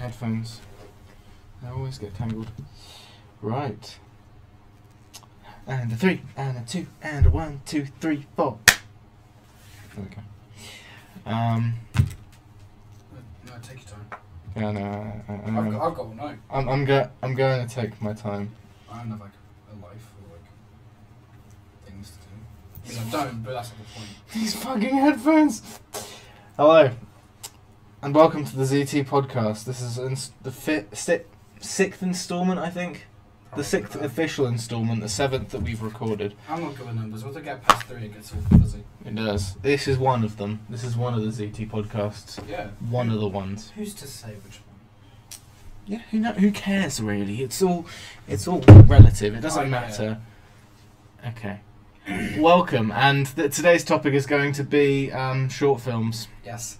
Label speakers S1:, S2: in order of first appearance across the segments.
S1: headphones. I always get tangled. Right. And a 3, and a 2, and a 1, 2, 3, 4. There we go.
S2: No, take your time.
S1: Yeah, no,
S2: I've got one now.
S1: I'm going to take my time.
S2: I don't have like a life or like things to do. I mean, I don't, but that's not the point.
S1: These fucking headphones! Hello, and welcome to the Zea Tea Podcast. This is the sixth instalment, I think. The sixth official instalment, the seventh that we've recorded.
S2: I'm not good with numbers. Once I get past 3, it gets all fuzzy.
S1: It does. This is one of them. This is one of the Zea Tea podcasts.
S2: Yeah.
S1: One of the ones.
S2: Who's to say which one?
S1: Yeah, who cares really? It's all relative. It doesn't matter. Okay. Welcome, and today's topic is going to be short films.
S2: Yes.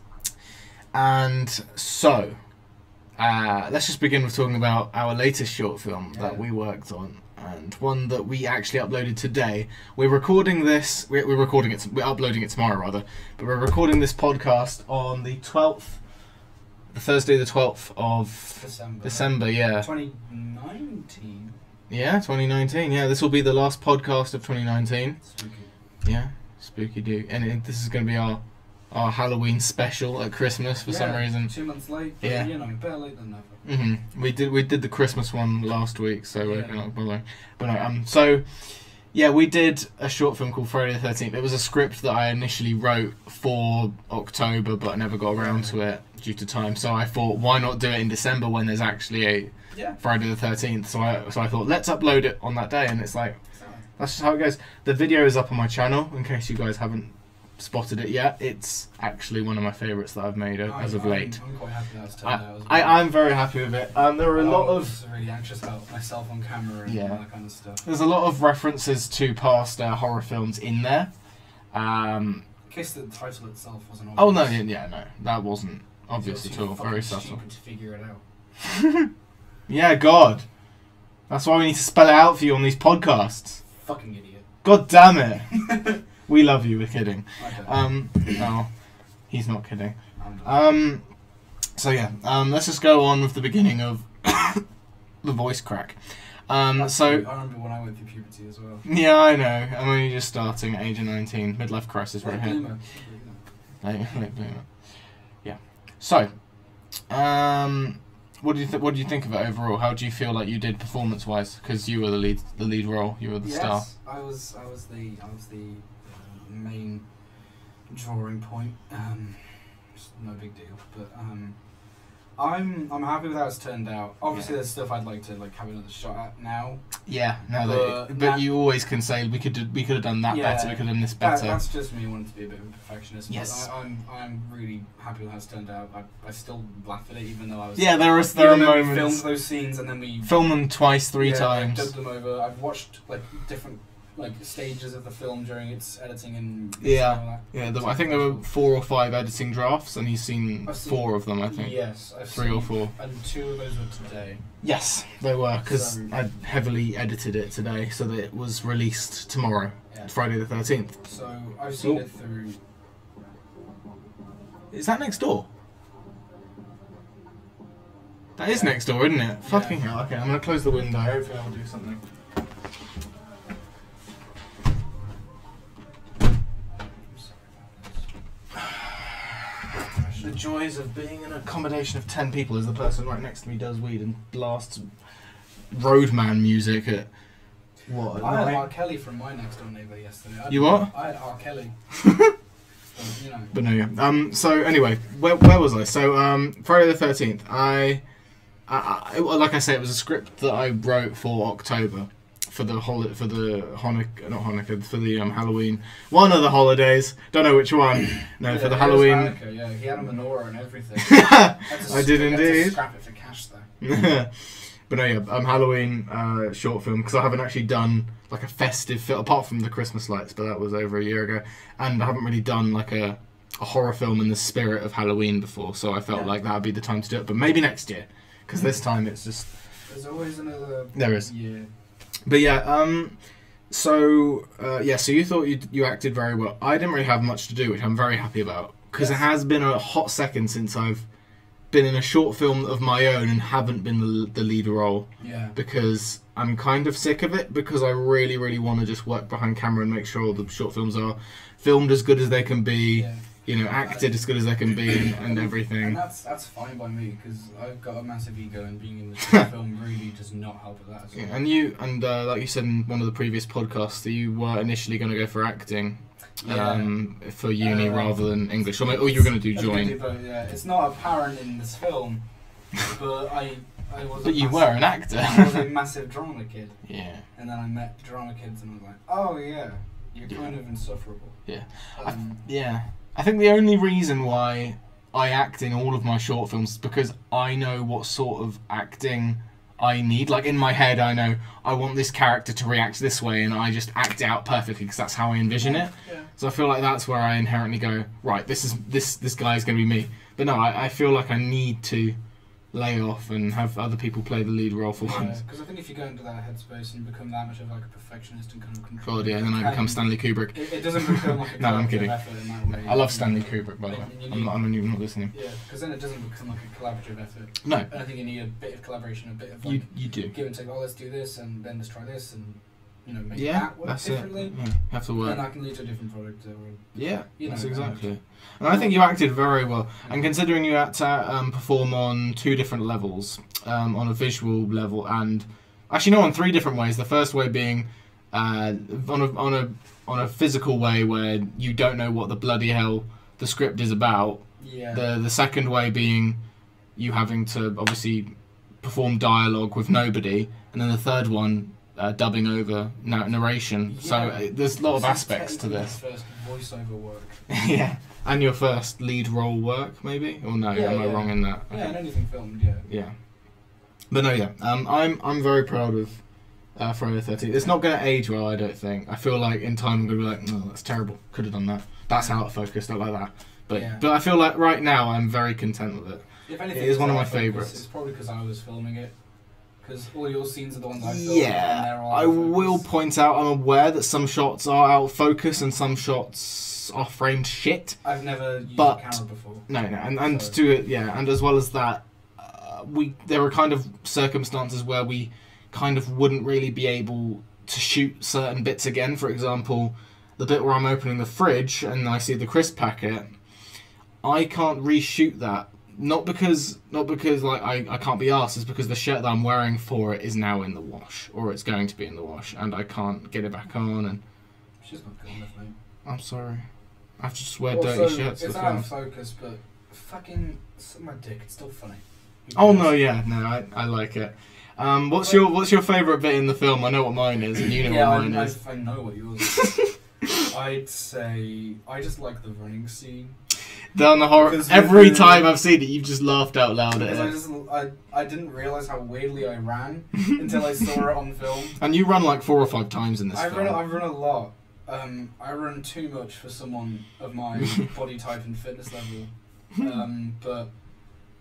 S1: And so, let's just begin with talking about our latest short film that we worked on, and one that we actually uploaded today. We're recording this. We're uploading it tomorrow rather, but we're recording this podcast on the 12th. Thursday the 12th of December, yeah.
S2: 2019?
S1: Yeah, 2019, yeah. This will be the last podcast of 2019.
S2: Spooky.
S1: Yeah, spooky do. And this is going to be our Halloween special at Christmas for some reason.
S2: 2 months late, but
S1: yeah.
S2: You know, better late than never.
S1: We did the Christmas one last week, so we're not bothering. But no, so... Yeah, we did a short film called Friday the 13th. It was a script that I initially wrote for October, but I never got around to it due to time. So I thought, why not do it in December when there's actually a Friday the 13th? So I thought, let's upload it on that day. And it's like, that's just how it goes. The video is up on my channel, in case you guys haven't spotted it yet. It's actually one of my favourites that I've made as of late.
S2: I'm quite happy that it's turned out as well.
S1: I'm very happy with it. There are a lot of...
S2: I was really anxious about myself on camera and all that kind of stuff.
S1: There's a lot of references to past horror films in there.
S2: In case the title itself wasn't obvious.
S1: Oh no, no, that wasn't obvious at all. Very subtle.
S2: Stupid to figure it out.
S1: Yeah, God. That's why we need to spell it out for you on these podcasts.
S2: Fucking idiot.
S1: God damn it. We love you, we're kidding. No, he's not kidding. So yeah, let's just go on with the beginning of the voice crack.
S2: I remember when I went through puberty as well.
S1: Yeah, I know. I'm only just starting at age of 19. Midlife crisis right here. Late bloomer. Yeah. So, what do you think of it overall? How do you feel like you did performance-wise? Because you were the lead role. You were the star.
S2: I was the main drawing point. It's no big deal, but I'm happy with how it's turned out. Obviously, there's stuff I'd like to have another shot at now. Yeah,
S1: but you always can say we could have done that better. We could have done this better.
S2: That's just me wanting to be a bit of a perfectionist.
S1: Yes,
S2: but I'm really happy with how it's turned out. I still laugh at it, even though I was.
S1: Yeah, there are moments.
S2: We filmed those scenes and then we
S1: filmed them twice, 3 times.
S2: Dubbed them over. I've watched different stages of the film during its editing and
S1: I think there were 4 or 5 editing drafts, and he's seen 4 of them. I think.
S2: Yes, I've
S1: 3 or 4.
S2: And 2 of those were today.
S1: Yes, they were, because I heavily edited it today, so that it was released tomorrow, Friday the 13th.
S2: So I've seen it through.
S1: Is that next door? That is next door, isn't it? Yeah. Fucking hell. Okay, I'm gonna close the window. Hopefully, I'll do something. The joys of being in an accommodation of 10 people as the person right next to me does weed and blasts Roadman music at what?
S2: I had R. Kelly from my next door neighbour yesterday.
S1: You what?
S2: I had R. Kelly. You know.
S1: But no, yeah. So anyway, where was I? So Friday the 13th. I like I say, it was a script that I wrote for October. For the Halloween, one of the holidays. Don't know which one. No, for the Halloween.
S2: Hanukkah, yeah, he had a menorah and everything.
S1: I did indeed.
S2: I had to scrap it for cash though.
S1: But no, yeah, Halloween short film, because I haven't actually done like a festive film apart from the Christmas lights, but that was over a year ago, and I haven't really done like a horror film in the spirit of Halloween before, so I felt like that would be the time to do it. But maybe next year, because this time it's just.
S2: There's always another.
S1: There is.
S2: Yeah.
S1: But yeah, so you thought you acted very well. I didn't really have much to do, which I'm very happy about, because it has been a hot second since I've been in a short film of my own and haven't been the lead role.
S2: Yeah.
S1: Because I'm kind of sick of it, because I really, really want to just work behind camera and make sure all the short films are filmed as good as they can be, acted as good as they can be, and everything.
S2: And that's fine by me, because I've got a massive ego, and being in the short film really does not help with that.
S1: Yeah, and like you said in one of the previous podcasts, that you were initially going to go for acting. For uni rather than English, or you were going to do joint.
S2: It's not apparent in this film, but I was.
S1: But you were an actor.
S2: I was a massive drama kid.
S1: Yeah.
S2: And then I met drama kids, and I was like, oh yeah, you're kind of insufferable.
S1: Yeah. I think the only reason why I act in all of my short films is because I know what sort of acting I need. Like, in my head, I know I want this character to react this way, and I just act it out perfectly because that's how I envision it.
S2: Yeah.
S1: So I feel like that's where I inherently go, right, this guy is going to be me. But no, I feel like I need to lay off and have other people play the lead role for once.
S2: Because I think if you go into that headspace and become that much of like a perfectionist and kind of control.
S1: God, yeah, and then I become Stanley Kubrick.
S2: It doesn't become like a
S1: no, I'm kidding.
S2: effort in that way.
S1: I love Stanley Kubrick, by the way. I'm not listening.
S2: Yeah, because then it doesn't become like a collaborative effort.
S1: No.
S2: And I think you need a bit of collaboration, a bit of like
S1: you do.
S2: Give and take. Oh, let's do this, and then let's try this, and make
S1: yeah,
S2: that work
S1: that's
S2: differently.
S1: It. Yeah, you have to work.
S2: And that can lead to a different product.
S1: Yeah, that's exactly it. And I think you acted very well. And considering you had to perform on 2 different levels, on a visual level and actually no, on 3 different ways. The first way being on a physical way where you don't know what the bloody hell the script is about.
S2: Yeah.
S1: The second way being you having to obviously perform dialogue with nobody, and then the third one dubbing over narration. Yeah. So there's a lot of aspects to this.
S2: First voiceover work.
S1: Yeah. And your first lead role work, maybe? Or no, am I wrong in that?
S2: Yeah, and anything filmed, yeah.
S1: Yeah. But no, yeah. I'm very proud of Friday the 13th. It's not going to age well, I don't think. I feel like in time I'm going to be like, no, that's terrible. Could have done that. That's out of focus, not like that. But I feel like right now I'm very content with it.
S2: If anything,
S1: it is one of my favourites.
S2: It's probably because I was filming it. Because all your scenes are the ones I filmed.
S1: Yeah, I will point out, I'm aware that some shots are out of focus and some shots are framed shit.
S2: I've never used a camera before.
S1: No, and to it, and as well as that, there are kind of circumstances where we kind of wouldn't really be able to shoot certain bits again. For example, the bit where I'm opening the fridge and I see the crisp packet, I can't reshoot that. Not because like I can't be arsed, it's because the shirt that I'm wearing for it is now in the wash, or it's going to be in the wash, and I can't get it back on. And
S2: she's not good enough, mate.
S1: I'm sorry, I have to just wear dirty shirts.
S2: It's out of focus, but fucking suck my dick. It's still funny.
S1: Oh no, I like it. What's your favourite bit in the film? I know what mine is, and you know what mine is.
S2: I know what yours is. I'd say I just like the running scene.
S1: Down the horror. Every time I've seen it, you've just laughed out loud at it.
S2: I didn't realise how weirdly I ran until I saw it on film.
S1: And you run like 4 or 5 times in this film.
S2: I've run a lot. I run too much for someone of my body type and fitness level. But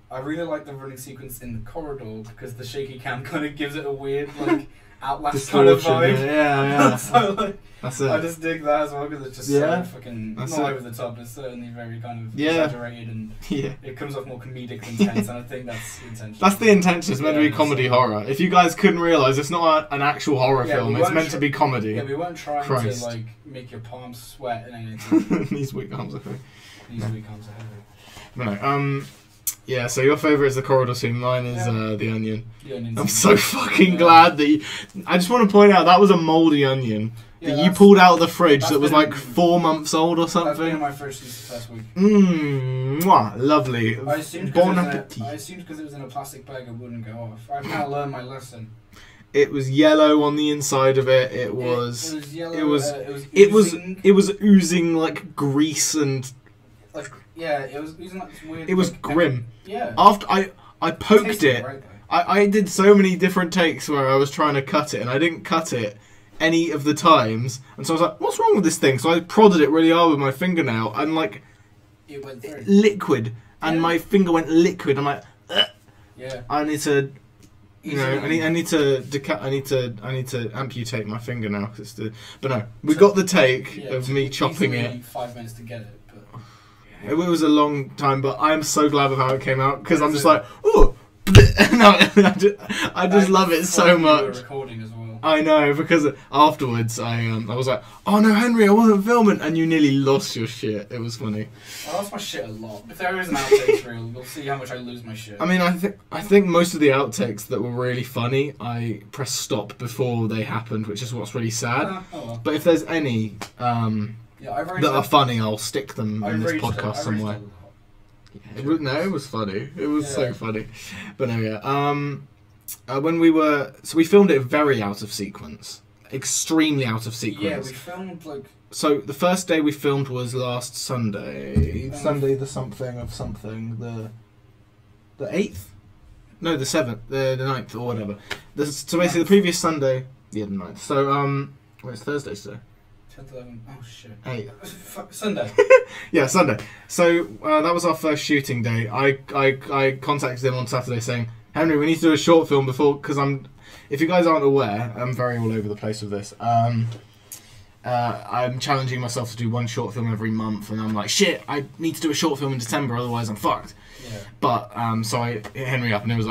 S2: I really like the running sequence in the corridor because the shaky cam kind of gives it a weird like Outlast kind of vibe.
S1: Yeah.
S2: So like,
S1: that's it.
S2: I just dig that as well because it's just so fucking not over the top. It's certainly very kind of exaggerated and it comes off more comedic than tense, and I think that's intentional.
S1: That's the intention. It's meant to be comedy horror. If you guys couldn't realise, it's not an actual horror film. It's meant to be comedy.
S2: Yeah, we weren't trying to like make your palms sweat and anything.
S1: These weak arms are heavy.
S2: These weak arms are heavy.
S1: But no, yeah, so your favourite is the corridor scene, mine is the onion. I'm so fucking glad that you... I just want to point out, that was a mouldy onion that you pulled out of the fridge that was like 4 months old or something.
S2: That's been in my fridge since the first week.
S1: Lovely.
S2: I assumed because it was in a plastic bag it wouldn't go off. I've now learned my lesson.
S1: It was yellow on the inside of it. It was
S2: yellow.
S1: It was oozing like grease and...
S2: it was oozing like this weird...
S1: It was grim.
S2: Yeah.
S1: After I poked it.
S2: Right,
S1: I did so many different takes where I was trying to cut it and I didn't cut it any of the times, and so I was like, what's wrong with this thing? So I prodded it really hard with my fingernail and like
S2: it went through.
S1: Liquid, and my finger went liquid. I'm like, ugh.
S2: Yeah,
S1: I need to, I need to amputate my finger now. But no, we got the take of me chopping it.
S2: 5 minutes to get it, but
S1: It was a long time, but I'm so glad with how it came out because I'm just like, oh, no, I just love it so much.
S2: Recording as well.
S1: I know, because afterwards I was like, oh no, Henry, I wasn't filming, and you nearly lost your shit. It was funny.
S2: I lost my shit a lot. If there is an outtakes reel, you'll see how much I lose my shit.
S1: I mean, I think most of the outtakes that were really funny, I pressed stop before they happened, which is what's really sad.
S2: Oh well.
S1: But if there's any that are funny, I'll stick them in this podcast somewhere. Yeah, it was funny. It was so funny. But no, yeah. When we filmed it very out of sequence, extremely out of sequence.
S2: Yeah, we filmed like.
S1: So the first day we filmed was last Sunday. Sunday the something of something, the 8th? No, the 7th, the 9th or whatever. So basically the previous Sunday, the 9th. So it's Thursday today.
S2: 10th, 11th. Oh shit.
S1: 8.
S2: Sunday.
S1: Yeah, Sunday. So that was our first shooting day. I contacted him on Saturday saying, Henry, we need to do a short film before, because if you guys aren't aware, I'm very all over the place with this. I'm challenging myself to do one short film every month, and I'm like, shit, I need to do a short film in December, otherwise I'm fucked.
S2: Yeah.
S1: But so I hit Henry up, and I was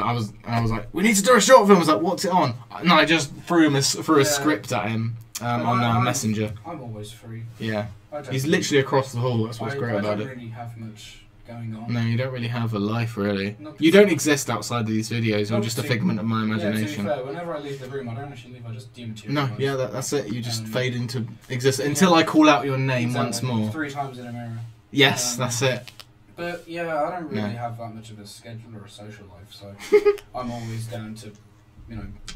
S1: like, we need to do a short film. I was like, what's it on? And I just threw a script at him on Messenger.
S2: I'm always free.
S1: Yeah, he's literally across the hall. That's what's great about it.
S2: I don't really have much going on.
S1: No, you don't really have a life, really. You don't exist outside of these videos. You're just a figment of my imagination.
S2: Yeah, to be fair, whenever I leave the room, I don't actually leave. I just dematerialize.
S1: No, yeah, that's it. You just fade into existence until I call out your name once more.
S2: 3 times in a mirror.
S1: Yes, that's it.
S2: But yeah, I don't really have that much of a schedule or a social life, so I'm always down to,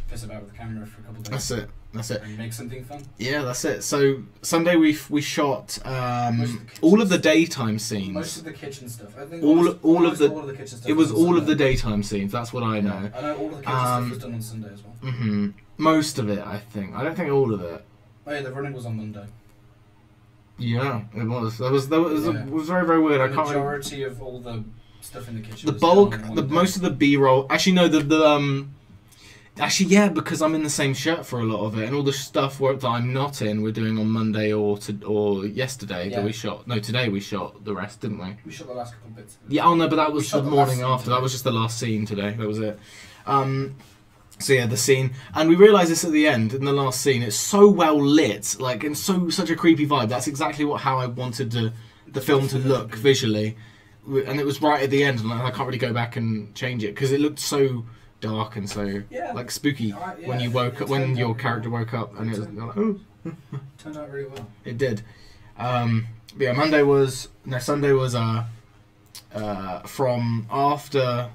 S2: piss about with the camera for a couple of days. That's it. And make something fun.
S1: Yeah, that's it. So Sunday we shot all of the daytime scenes.
S2: Most of the kitchen stuff. I think
S1: all of the
S2: kitchen stuff.
S1: It was all of the daytime scenes. That's what I know.
S2: I know all of the kitchen stuff was done on Sunday as well.
S1: Most of it, I think. I don't think all of it.
S2: Oh yeah, the running was on Monday.
S1: Yeah, it was. It was very, very weird.
S2: The majority of all the stuff in the kitchen.
S1: The bulk, most of the B-roll. Actually, no. Actually, yeah, because I'm in the same shirt for a lot of it, and all the stuff that I'm not in, we're doing on Monday or yesterday that we shot. No, today we shot the rest, didn't we?
S2: We shot the last couple of bits.
S1: Yeah, no, but that was the morning after. That was just the last scene today. That was it. So yeah, the scene, and we realised this at the end in the last scene. It's so well lit, like, and such a creepy vibe. That's exactly how I wanted the film to look visually, and it was right at the end, and I can't really go back and change it because it looked so dark and so like spooky when you woke up, when your character woke up, and it was like, oh.
S2: Turned out really well.
S1: It did. But yeah, Sunday was from after.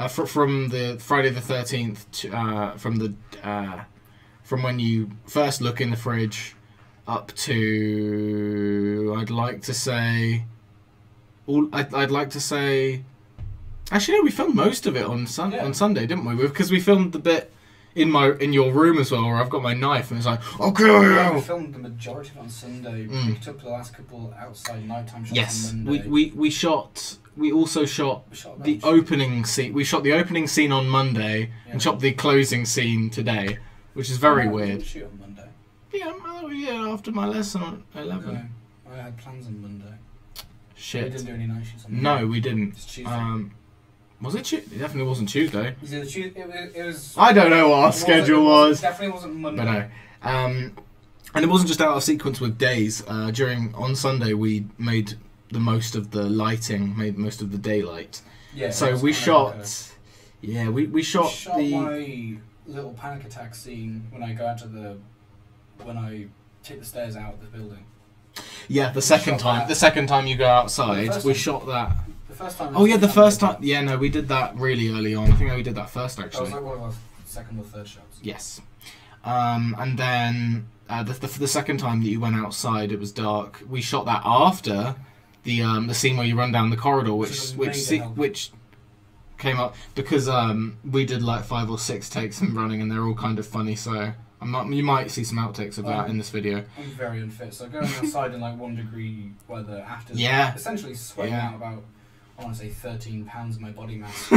S1: From the Friday the 13th, from when you first look in the fridge, up to I'd like to say. Actually, no, we filmed most of it on Sunday, didn't we? Because we filmed the bit in your room as well, where I've got my knife, and it's like, okay.
S2: Yeah, we filmed the majority of it on Sunday. We picked up the last couple outside nighttime shots on Monday.
S1: We also shot the opening scene. We shot the opening scene on Monday and shot the closing scene today, which is very weird.
S2: Shoot on Monday.
S1: Yeah, after my lesson on 11.
S2: No, I had plans on Monday.
S1: Shit.
S2: We didn't do any night shoots on Monday.
S1: No, we didn't.
S2: It's Tuesday.
S1: Was it Tuesday? It definitely wasn't Tuesday.
S2: It was.
S1: I don't know what our schedule was.
S2: It definitely wasn't Monday.
S1: But no. And it wasn't just out of sequence with days. On Sunday we made the most of the lighting, made most of the daylight. Yeah. So we shot. Yeah, we shot
S2: my little panic attack scene when I go out when I take the stairs out of the building.
S1: Yeah, the second time you go outside, we shot that.
S2: The first time.
S1: Oh yeah, the first time. Yeah, no, we did that really early on. I think we did that first actually.
S2: That was like one of our second or third shots.
S1: Yes. And then the second time that you went outside, it was dark. We shot that after the scene where you run down the corridor, which came up because we did like 5 or 6 takes and running, and they're all kind of funny. So you might see some outtakes of that in this video.
S2: I'm very unfit, so going outside in like 1 degree weather after essentially sweating out about, I want to say 13 pounds of my body mass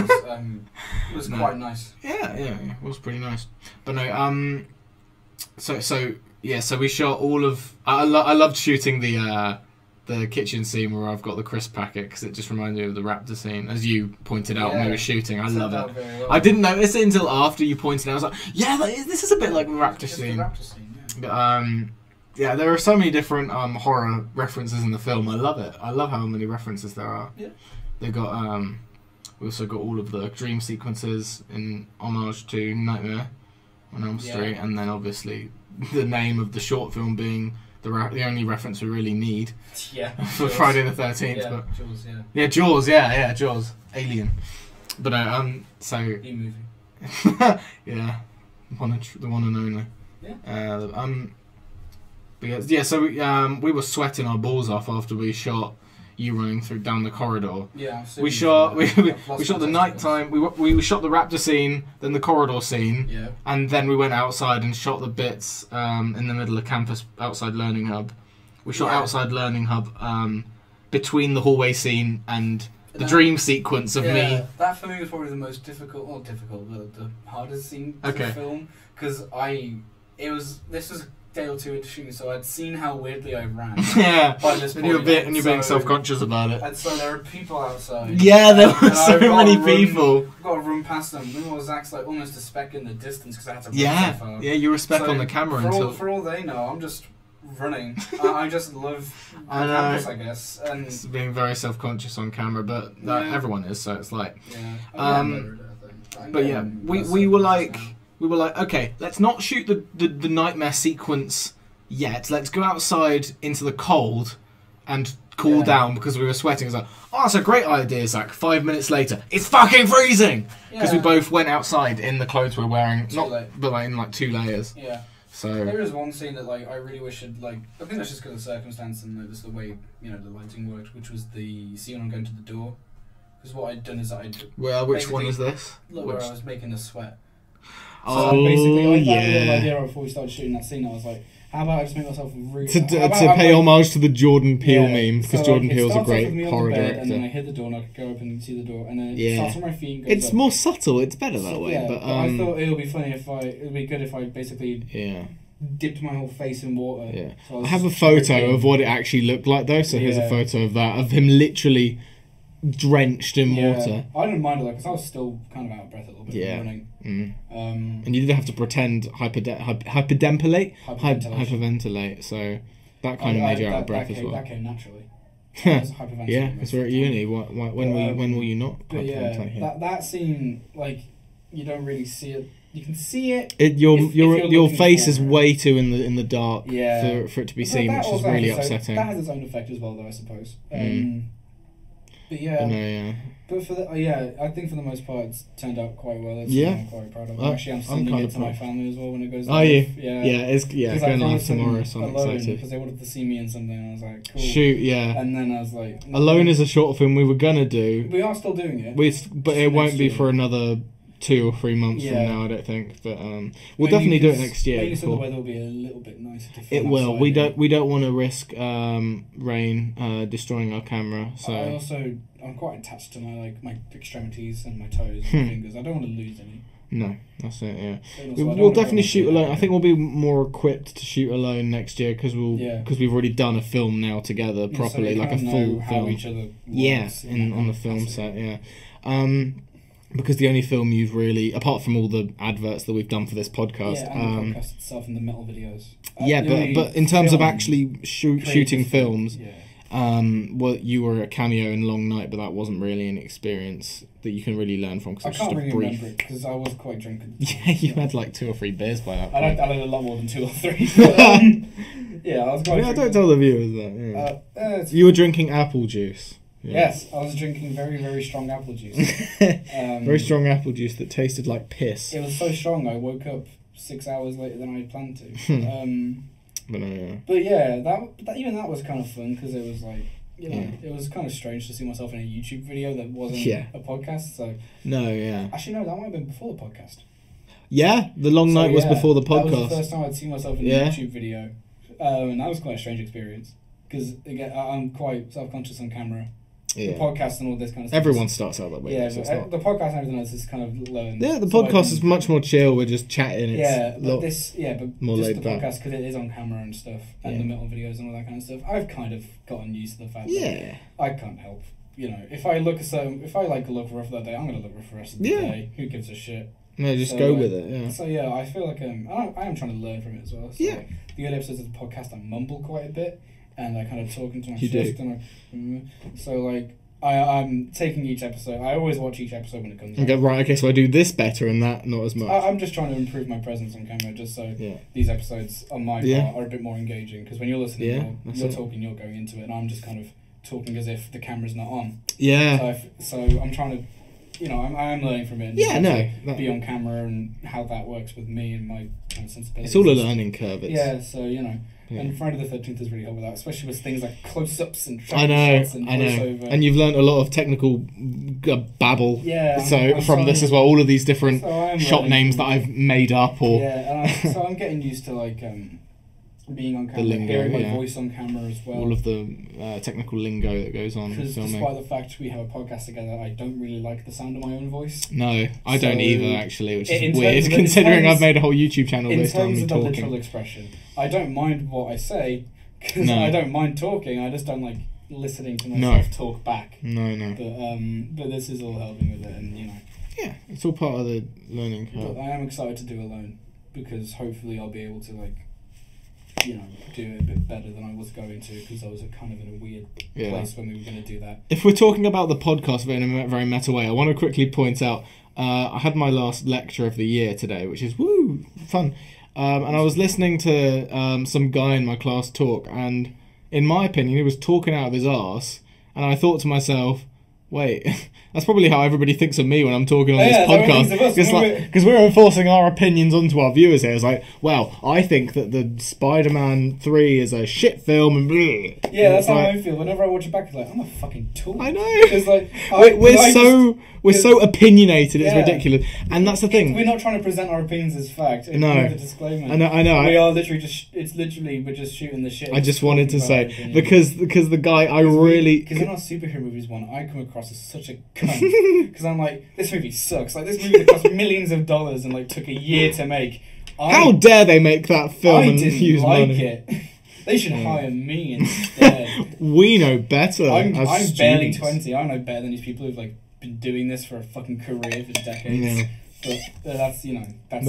S2: was quite nice.
S1: Yeah, it was pretty nice. But no, so we shot all of. I loved shooting the the kitchen scene where I've got the crisp packet because it just reminds me of the raptor scene, as you pointed out when we were shooting. I love it. Well. I didn't notice it until after you pointed out. I was like, yeah, this is a bit like the raptor scene.
S2: The raptor scene, yeah.
S1: But, yeah, there are so many different horror references in the film. I love it. I love how many references there are.
S2: Yeah.
S1: They got we also got all of the dream sequences in homage to Nightmare on Elm Street, and then obviously the name of the short film being the only reference we really need.
S2: Yeah.
S1: For Friday the 13th.
S2: Yeah,
S1: but
S2: Jaws. Yeah.
S1: Yeah, Jaws. Yeah, Jaws. Alien. But so.
S2: E-movie.
S1: Yeah, the one and only.
S2: Yeah.
S1: But yeah, so we were sweating our balls off after we shot you running down the corridor.
S2: Yeah,
S1: we shot the nighttime. We shot the raptor scene, then the corridor scene, and then we went outside and shot the bits in the middle of campus outside Learning Hub. We shot outside Learning Hub between the hallway scene and the dream sequence of me.
S2: That for me was probably the most difficult, the hardest scene to film, because this was day or two into shooting, so I'd seen how weirdly I ran.
S1: Yeah,
S2: by this point,
S1: and you're being self-conscious about it.
S2: And so there are people outside.
S1: Yeah, there were so many people.
S2: I've got to run past them. Meanwhile, Zach's like almost a speck in the distance because I had to run so far.
S1: Yeah, you were a speck on the camera
S2: for all they know, I'm just running. I just love campus, I guess. And
S1: it's being very self-conscious on camber, but everyone is, so it's like.
S2: Yeah.
S1: But yeah, we were like. We were like, okay, let's not shoot the nightmare sequence yet. Let's go outside into the cold and cool down because we were sweating. It was like, oh, that's a great idea, Zach. 5 minutes later, it's fucking freezing! Because we both went outside in the clothes we were wearing, but like in like 2 layers.
S2: Yeah.
S1: So
S2: there is one scene that like I really wish had I think that's just because of the circumstance and just the way the lighting worked, which was the scene on going to the door. Because what I'd done is
S1: which one is this?
S2: Look where I was making the sweat.
S1: So
S2: basically, I had a little idea before we started shooting that scene. I was like, how about I just make myself really...
S1: To pay homage to the Jordan Peele meme, because Jordan Peele's a great horror director.
S2: And then I hit the door and I could go up and see the door, and then it starts on my feet and goes
S1: It's
S2: up.
S1: more subtle, it's better that way. But
S2: I thought it would be funny it would be good if I basically dipped my whole face in water.
S1: Yeah. So I have a photo of what it actually looked like though, so here's a photo of that, of him literally drenched in water.
S2: I didn't mind it because I was still kind of out of breath a little bit running.
S1: And you did have to pretend hyperventilate, so that kind of made you out of breath as well.
S2: That came naturally.
S1: Yeah, because we're at uni. When will you not?
S2: But that scene, like, you don't really see it. You can see it.
S1: Your face is way too in the dark for it to be seen, which is really upsetting.
S2: That has its own effect as well, though, I suppose. But But for I think for the most part it's turned out quite well. I'm quite proud of it. Actually, I'm sending it to my family as well when it goes live.
S1: Are you? It's going live tomorrow, so I'm excited.
S2: Because they wanted to see me in something, and I was like, cool.
S1: Shoot, yeah.
S2: And then I was like...
S1: Alone is a short film we were going to do.
S2: We are still doing it.
S1: But it won't be for another 2 or 3 months from now, I don't think. But we'll definitely do it next year.
S2: Maybe the weather will be a little bit nicer to film.
S1: It will. We don't want to risk rain destroying our camera. So
S2: I'm quite attached to my extremities and my toes and fingers. I don't want to lose any.
S1: No, that's it. Yeah, we'll definitely shoot alone. I think we'll be more equipped to shoot alone next year because we've already done a film now together properly, like a full film.
S2: Each other works
S1: on the film set. Yeah. Because the only film you've really, apart from all the adverts that we've done for this podcast,
S2: and the podcast itself and the metal videos.
S1: But in terms of actually shooting films, you were a cameo in Long Night, but that wasn't really an experience that you can really learn from.
S2: I can't really remember it because I was quite drunk.
S1: Yeah, you had like 2 or 3 beers by that point.
S2: I had a lot more than 2 or 3. But, I was quite.
S1: Yeah, don't tell the viewers that. Yeah. You were drinking apple juice. Yeah.
S2: Yes, I was drinking very, very strong apple juice.
S1: Very strong apple juice that tasted like piss.
S2: It was so strong I woke up 6 hours later than I had planned to. But even that was kind of fun because it was like, it was kind of strange to see myself in a YouTube video that wasn't a podcast. So actually no, that might have been before the podcast.
S1: Yeah, the Long Night was before the podcast.
S2: That was the first time I'd seen myself in a YouTube video, and that was quite a strange experience because again I'm quite self-conscious on camera. the podcast and all this kind of stuff.
S1: Everyone starts out that way.
S2: Yeah,
S1: so
S2: but the podcast and everything else is kind of learned.
S1: Yeah, the podcast is much more chill. We're just chatting. It's
S2: but
S1: more
S2: just
S1: laid
S2: the
S1: back.
S2: podcast because it is on camera and stuff, and the metal videos and all that kind of stuff. I've kind of gotten used to the fact that I can't help. You know, if I look rough that day, I'm gonna look rough for the rest of the day. Who gives a shit?
S1: No, just go with it. Yeah.
S2: So yeah, I feel like I am trying to learn from it as well. So the early episodes of the podcast, I mumble quite a bit, and I kind of talk into my chest. So like. I'm taking each episode. I always watch each episode when it comes out.
S1: Okay, right, okay, so I do this better and that not as much.
S2: I'm just trying to improve my presence on camera just so these episodes on my part are a bit more engaging. Because when you're listening, you're talking, you're going into it, and I'm just kind of talking as if the camera's not on.
S1: Yeah.
S2: So I'm trying to, I am learning from it. And be on camera and how that works with me and my kind of sensibilities.
S1: It's all a learning curve.
S2: So, And Friday the 13th is really helped with that, especially with things like close-ups and
S1: I know.
S2: voiceover.
S1: And you've learned a lot of technical babble.
S2: Yeah.
S1: So from this as well, all of these different shot names that I've made up or.
S2: Yeah, and so I'm getting used to like being on camera, hearing my voice on camera as well.
S1: All of the technical lingo that goes on with filming.
S2: Despite the fact we have a podcast together, I don't really like the sound of my own voice.
S1: No, I don't either actually, which is weird considering I've made a whole YouTube channel based on me talking. In terms of the
S2: literal expression, I don't mind what I say because I don't mind talking. I just don't like listening to myself talk back.
S1: No.
S2: But this is all helping with it, and
S1: Yeah, it's all part of the learning curve.
S2: But I am excited to do alone because hopefully I'll be able to do it a bit better than I was going to because I was kind of in a weird place when we were going to do that. If
S1: we're talking about the podcast in a very meta way, I want to quickly point out I had my last lecture of the year today, which is fun. And I was listening to some guy in my class talk, and in my opinion, he was talking out of his arse, and I thought to myself, wait, that's probably how everybody thinks of me when I'm talking on this podcast. Because we're enforcing our opinions onto our viewers here. It's like, well, I think that the Spider-Man 3 is a shit film and bleh.
S2: Yeah, that's how I feel. Whenever I watch it back, it's like, I'm a fucking tool.
S1: I know. We're so opinionated, it's ridiculous. And that's the thing.
S2: We're not trying to present our opinions as fact.
S1: No.
S2: The disclaimer.
S1: I know.
S2: We are literally we're just shooting the shit.
S1: I just wanted to say, because the guy, because
S2: in our superhero movies one, I come across as such a cunt because I'm like, this movie sucks. Like, this movie that cost millions of dollars and took a year to make.
S1: How dare they make that film and use money?
S2: I didn't like it. They should hire me instead.
S1: We know better.
S2: I'm barely 20. I know better than these people who've been doing this for a fucking career for decades. Yeah. But that's that's.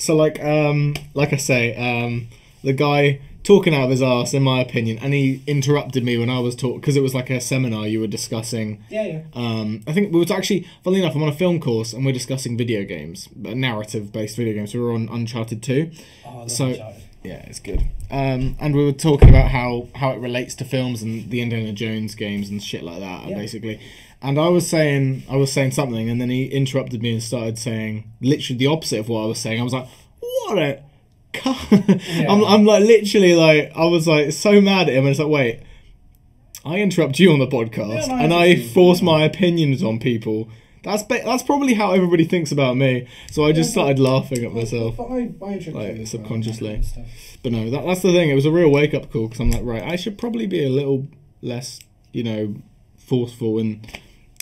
S1: So like I say, the guy talking out of his arse, in my opinion, and he interrupted me when I was talking because it was like a seminar you were discussing.
S2: Yeah.
S1: I think we were actually, funnily enough, I'm on a film course and we're discussing video games, narrative-based video games. We were on Uncharted 2.
S2: Oh,
S1: Uncharted. Yeah, it's good. And we were talking about how it relates to films and the Indiana Jones games and shit like that, basically. And I was saying something, and then he interrupted me and started saying literally the opposite of what I was saying. I was like, what a... I'm literally I was so mad at him, and it's like, wait, I interrupt you on the podcast and I force my opinions on people. That's probably how everybody thinks about me. So I just started laughing at myself, subconsciously. But no, that's the thing. It was a real wake up call because I'm like, right, I should probably be a little less, forceful in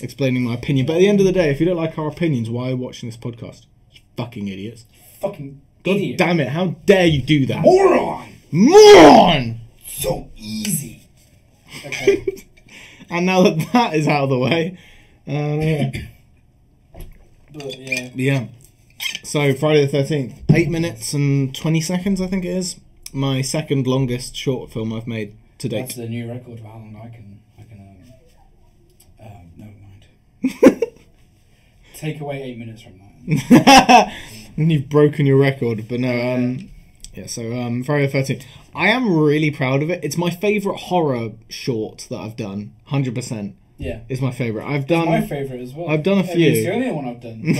S1: explaining my opinion. But at the end of the day, if you don't like our opinions, why are you watching this podcast? You fucking idiots.
S2: Fucking
S1: God
S2: idiot.
S1: Damn it, how dare you do that?
S2: Moron! So easy. Okay.
S1: And now that is out of the way,
S2: But yeah.
S1: Yeah. So Friday the 13th, 8 minutes and 20 seconds, I think it is. My second longest short film I've made to date.
S2: That's the new record of how long I can never mind. Take away 8 minutes from that.
S1: And you've broken your record, but no, so Friday the 13th. I am really proud of it. It's my favourite horror short that I've done, 100%.
S2: Yeah.
S1: It's my favourite.
S2: It's my favourite as well.
S1: I've done a few.
S2: It's the only one I've done, but,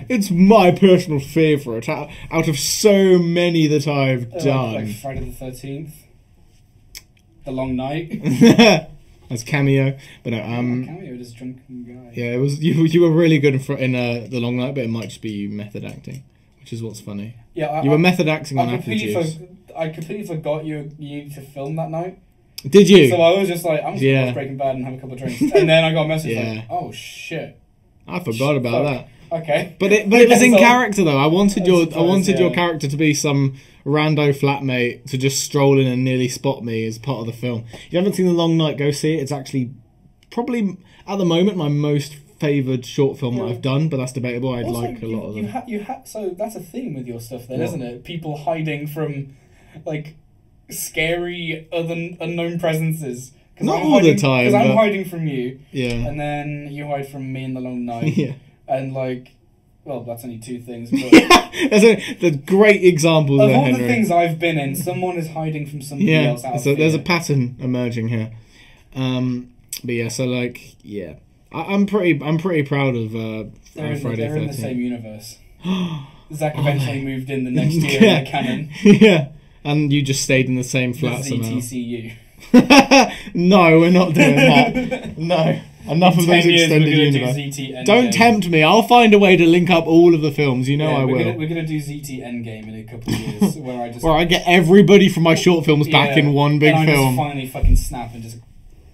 S1: It's my personal favourite out of so many that I've done.
S2: Like Friday the 13th. The Long Night.
S1: As cameo. But no,
S2: cameo, this drunken guy.
S1: Yeah, it was you were really good in The Long Night, but it might just be you method acting, which is what's funny.
S2: Yeah,
S1: you were method acting on Apple Juice.
S2: I completely forgot you to film that night.
S1: Did you?
S2: So I was just like, I'm just going to watch Breaking Bad and have a couple of drinks. And then I got a message like, oh shit.
S1: I forgot about that.
S2: Okay.
S1: But it was in character though. I wanted your character to be some rando flatmate to just stroll in and nearly spot me as part of the film. If you haven't seen The Long Night, go see it. It's actually probably at the moment my most favoured short film that I've done, but that's debatable. I'd like a lot of them.
S2: So that's a theme with your stuff then, isn't it? People hiding from like scary unknown presences.
S1: Not all the time.
S2: Because I'm hiding from you.
S1: Yeah.
S2: And then you hide from me in The Long Night.
S1: Yeah.
S2: And like, well, that's only 2 things. But
S1: there's great examples
S2: of
S1: there,
S2: all
S1: Henry.
S2: the things I've been in, someone is hiding from somebody else out of fear.
S1: There's a pattern emerging here. But yeah, so like, yeah, I'm pretty proud of Friday 13th.
S2: They're in the same universe. Zach eventually moved in the next year in the canon.
S1: Yeah, and you just stayed in the same flat somehow.
S2: ZTCU.
S1: No, we're not doing that. No. Enough of those extended universe. Don't tempt me. I'll find a way to link up all of the films. You know I will.
S2: We're gonna do ZT Endgame in a couple of years, where
S1: I get everybody from my short films back in one big
S2: and
S1: film.
S2: I just finally fucking snap and just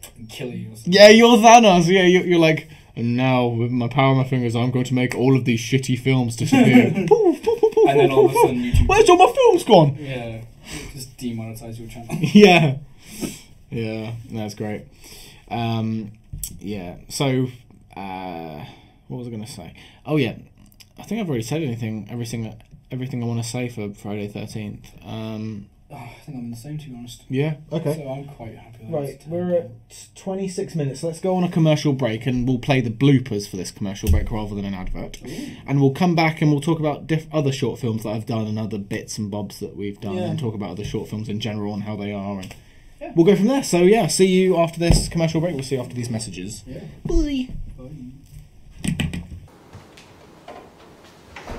S2: fucking kill you. Or something.
S1: Yeah, you're Thanos. Yeah, you're like, and now with my power of my fingers, I'm going to make all of these shitty films disappear.
S2: And then all of a sudden, YouTube.
S1: Where's all my films gone?
S2: Yeah, just demonetize your channel.
S1: Yeah, that's great. Yeah, so, what was I going to say? Oh, yeah, I think I've already said everything I want to say for Friday 13th.
S2: I think I'm in the same, to be honest.
S1: Yeah, okay.
S2: So I'm quite happy with
S1: Right, we're at 26 minutes. Let's go on a commercial break and we'll play the bloopers for this commercial break rather than an advert. Ooh. And we'll come back and we'll talk about other short films that I've done and other bits and bobs that we've done and talk about other short films in general and how they are and... Yeah. We'll go from there. So, yeah, see you after this commercial break. We'll see you after these messages. Yeah. Bye.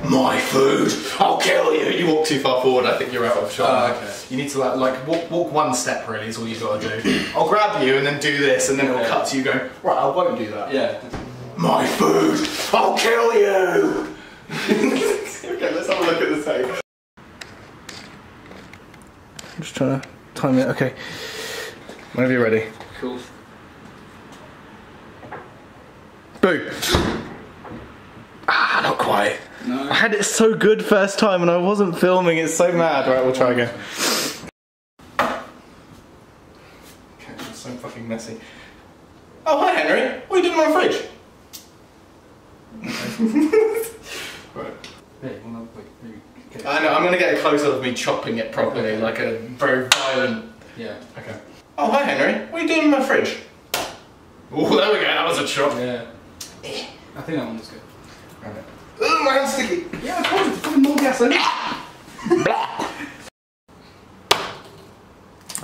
S1: My food! I'll kill you! You walk too far forward, I think you're out of shot. Okay. You need to like walk one step really is all you've got to do. I'll grab you and then do this and then it'll cut to you going, right, I won't do that. Yeah. My food! I'll kill you! Okay, let's have a look at the tape. I'm just trying to time it. Okay. Whenever you're ready.
S2: Cool.
S1: Boo! Ah, not quite.
S2: No.
S1: I had it so good first time and I wasn't filming. It's so mad. Right, we'll try again. Okay, that's so fucking messy. Oh, hi Henry. What are you doing in my fridge? Right.
S2: Hey, well, okay.
S1: I know, I'm going to get a close-up of me chopping it properly, like a very violent...
S2: Yeah.
S1: Okay. Oh, hi Henry. What are you doing in my fridge? Oh, there we go. That was a chop.
S2: Yeah. I think that one was good.
S1: Right. Oh, my hand's sticky. Yeah, of course. It's fucking more gas in it.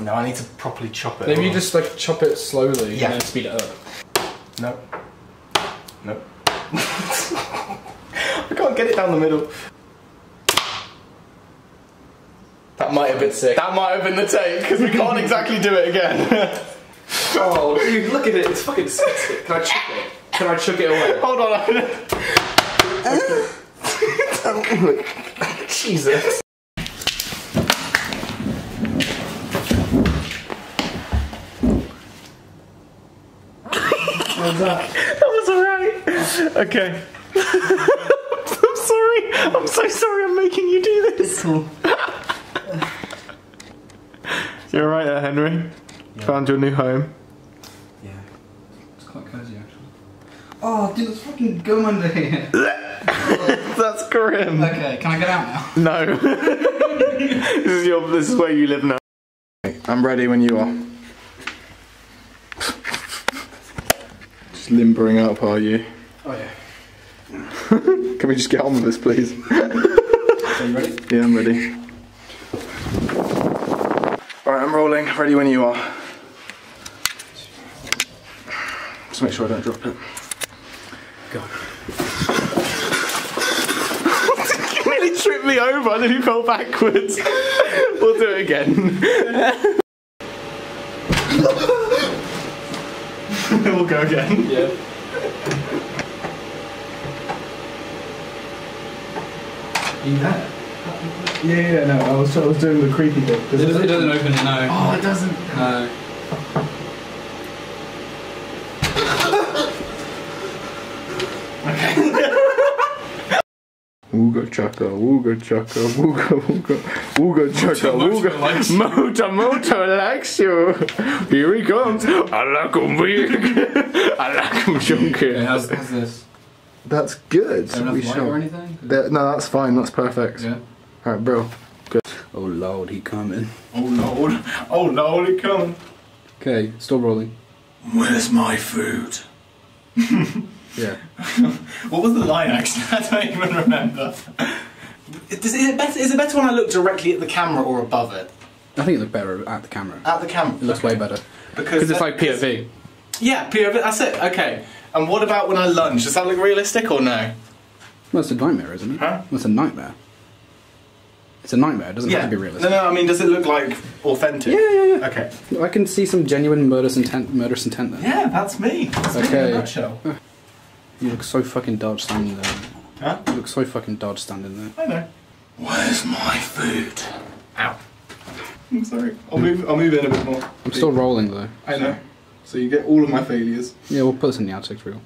S1: No, I need to properly chop it.
S2: Maybe you just like chop it slowly and then speed it up.
S1: No. No. I can't get it down the middle. That might have been sick. That might have been the take, because we can't exactly do it again.
S2: Oh, dude, look at it. It's fucking sick. Can I chuck it? Can I chuck it away?
S1: Hold on. Jesus.
S2: What was that?
S1: That was alright. Okay. I'm sorry. I'm so sorry I'm making you do this.
S2: It's cool.
S1: You alright there, Henry? Yeah. Found your new home?
S2: Yeah. It's quite cozy, actually. Oh, dude, there's fucking gum under here.
S1: That's grim.
S2: Okay, can I get out now?
S1: No. This is where you live now. I'm ready when you are. Just limbering up, are you?
S2: Oh yeah.
S1: Can we just get on with this, please?
S2: Are you ready?
S1: Yeah, I'm ready. Alright, I'm rolling. Ready when you are. Just make sure I don't drop it.
S2: Go.
S1: You nearly tripped me over and then you fell backwards. We'll do it again. We'll go again.
S2: Yeah. Are you there?
S1: Yeah, no, I was doing the creepy bit.
S2: It doesn't open it, no.
S1: Oh, it doesn't?
S2: No.
S1: Wooga chaka, wooga chaka, wooga wooga, wooga chaka, wooga. Moto likes you. Here he comes. I like him big. I like him chunky.
S2: Okay, how's this?
S1: That's good.
S2: Is there enough light or anything?
S1: No, that's fine. That's perfect.
S2: Yeah.
S1: Alright, bro. Good.
S2: Oh lord, he coming.
S1: Oh lord. Oh lord, he coming.
S2: Okay, still rolling.
S1: Where's my food?
S2: Yeah.
S1: What was the line actually? I don't even remember. Is it better when I look directly at the camera or above it?
S2: I think it looked better at the camera.
S1: At the camera?
S2: It looks way better.
S1: Because
S2: it's like POV.
S1: Yeah, POV, that's it, okay. And what about when I lunge? Does that look realistic or no?
S2: Well, it's a nightmare, isn't it?
S1: Huh?
S2: Well, it's a nightmare. It's a nightmare, it doesn't have to be realistic.
S1: No, I mean, does it look like authentic?
S2: Yeah.
S1: Okay.
S2: I can see some genuine murderous intent there.
S1: Yeah, that's me. That's me in a nutshell.
S2: You look so fucking dodge standing there.
S1: Huh?
S2: You look so fucking dodge standing there.
S1: I know. Where's my food? Ow. I'm sorry. I'll move in a bit more.
S2: I'm still rolling though.
S1: I know. So you get all of my failures.
S2: Yeah, we'll put this in the outtakes reel.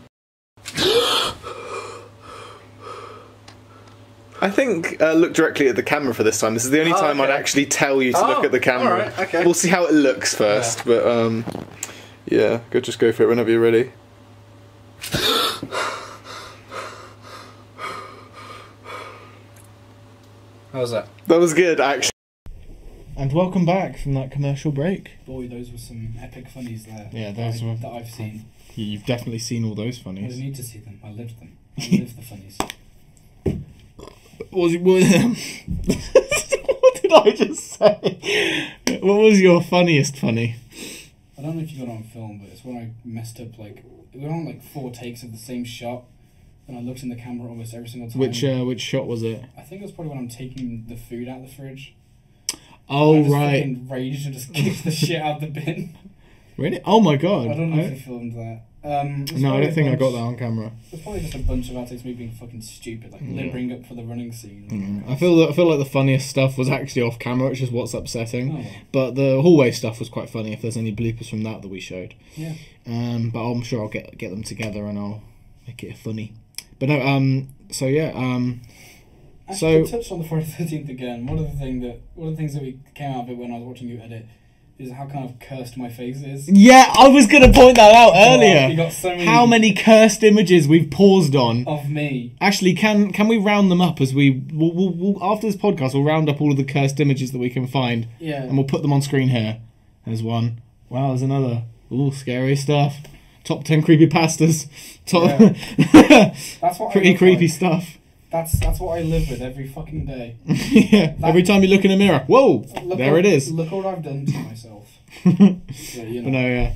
S3: I think look directly at the camera for this time. This is the only time I'd actually tell you to look at the camera.
S1: Alright, okay.
S3: We'll see how it looks first, but yeah, just go for it whenever you're ready.
S2: How was that?
S3: That was good, actually.
S1: And welcome back from that commercial break.
S2: Boy, those were some epic funnies there.
S1: Yeah, those were...
S2: That I've seen.
S1: You've definitely seen all those
S2: I
S1: funnies.
S2: didn't need to see them. I lived them. I lived the funnies.
S1: What did I just say? What was your funniest funny?
S2: I don't know if you got it on film, but it's when I messed up, like... We were on, like, 4 takes of the same shot, and I looked in the camera almost every single time.
S1: Which shot was it?
S2: I think it was probably when I'm taking the food out of the fridge.
S1: Oh,
S2: I just
S1: right.
S2: fucking raged and just kicked the shit out of the bin.
S1: Really? Oh my god.
S2: I don't know if you filmed that.
S1: No, I don't think I got that on camera.
S2: It's probably just a bunch of outtakes of me being fucking stupid, like limbering up for the running scene.
S1: I feel like the funniest stuff was actually off camera, which is what's upsetting.
S2: Oh.
S1: But the hallway stuff was quite funny. If there's any bloopers from that we showed,
S2: Yeah.
S1: But I'm sure I'll get them together and I'll make it funny. But no, so yeah,
S2: Actually, to touch on the Friday the 13th again, one of the things that we came out of it when I was watching you edit is how kind of cursed my face is.
S1: Yeah, I was gonna point that out earlier.
S2: You got so many
S1: how many cursed images we've paused on
S2: of me.
S1: Actually, can we round them up as we'll after this podcast we'll round up all of the cursed images that we can find.
S2: Yeah.
S1: And we'll put them on screen here. There's one. Wow, there's another. Ooh, scary stuff. Top 10 creepypastas.
S2: That's what
S1: pretty creepy stuff.
S2: That's what I live with every fucking day.
S1: Yeah. Every time you look in a mirror, whoa, there it is.
S2: Look what I've done to myself. Yeah, you know.
S1: But no, yeah.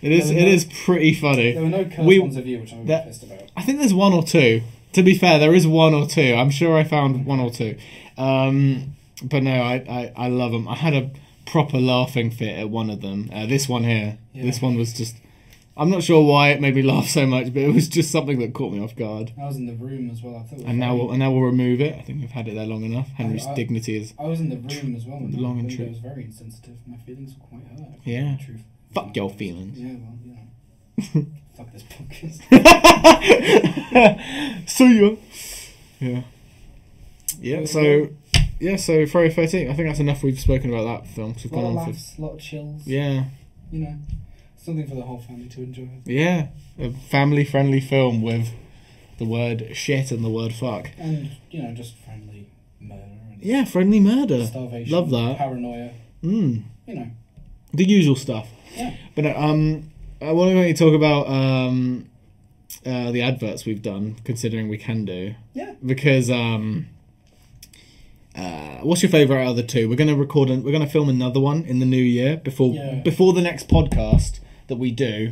S1: It is pretty funny.
S2: There were no cursed ones of you, which I'm a bit pissed about.
S1: I think there's one or two. To be fair, there is one or two. I'm sure I found one or two. But no, I love them. I had a proper laughing fit at one of them. This one here. Yeah. This one was just... I'm not sure why it made me laugh so much, but it was just something that caught me off guard.
S2: I was in the room as well. I thought.
S1: And now we'll remove it. I think we've had it there long enough. Henry's dignity is.
S2: I was in the room as well. And
S1: long and true.
S2: I was very insensitive. My feelings were quite hurt.
S1: Yeah. Fuck your feelings.
S2: Yeah, well, you know. Fuck this podcast.
S1: See ya. Yeah. Yeah. So Friday 13th. I think that's enough. We've spoken about that film. Cause we've
S2: a lot
S1: gone
S2: of
S1: on
S2: laughs, a lot of chills.
S1: Yeah.
S2: You know. Something for the whole family to enjoy.
S1: Yeah, a family-friendly film with the word shit and the word fuck.
S2: And, you know, just friendly murder. And
S1: yeah, friendly murder.
S2: Starvation.
S1: Love that.
S2: Paranoia.
S1: You
S2: know.
S1: The usual stuff.
S2: Yeah.
S1: But I want to talk about the adverts we've done, considering we can do.
S2: Yeah.
S1: Because what's your favourite out of the two? We're gonna film another one in the new year before the next podcast that we do.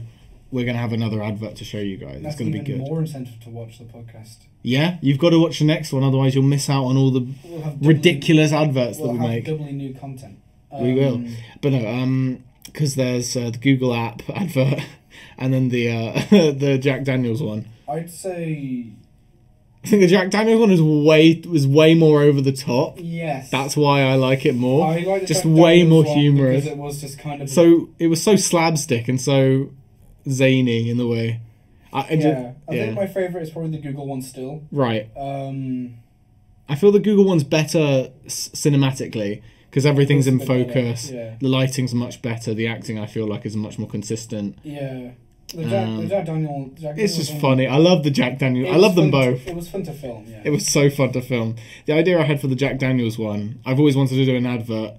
S1: We're going to have another advert to show you guys. It's going to be good.
S2: More incentive to watch the podcast.
S1: Yeah, you've got to watch the next one, otherwise you'll miss out on all the ridiculous adverts that we make.
S2: We'll have doubly new content.
S1: We will. But no, because there's the Google app advert and then the the Jack Daniels one.
S2: I'd say
S1: I think the Jack Daniels one was way more over the top.
S2: Yes.
S1: That's why I like it more.
S2: I like the
S1: just
S2: Jack
S1: way
S2: Daniels
S1: more
S2: one
S1: humorous.
S2: because it was just kind of
S1: It was so slapstick and so zany in the way. I
S2: think my favourite is probably the Google one still.
S1: Right. I feel the Google one's better cinematically because everything's in focus.
S2: Yeah.
S1: The lighting's much better. The acting, I feel like, is much more consistent.
S2: Yeah. The Jack Daniel.
S1: It's just funny. I love the Jack Daniel. I love them both.
S2: It was fun to film. Yeah.
S1: It was so fun to film. The idea I had for the Jack Daniels one, I've always wanted to do an advert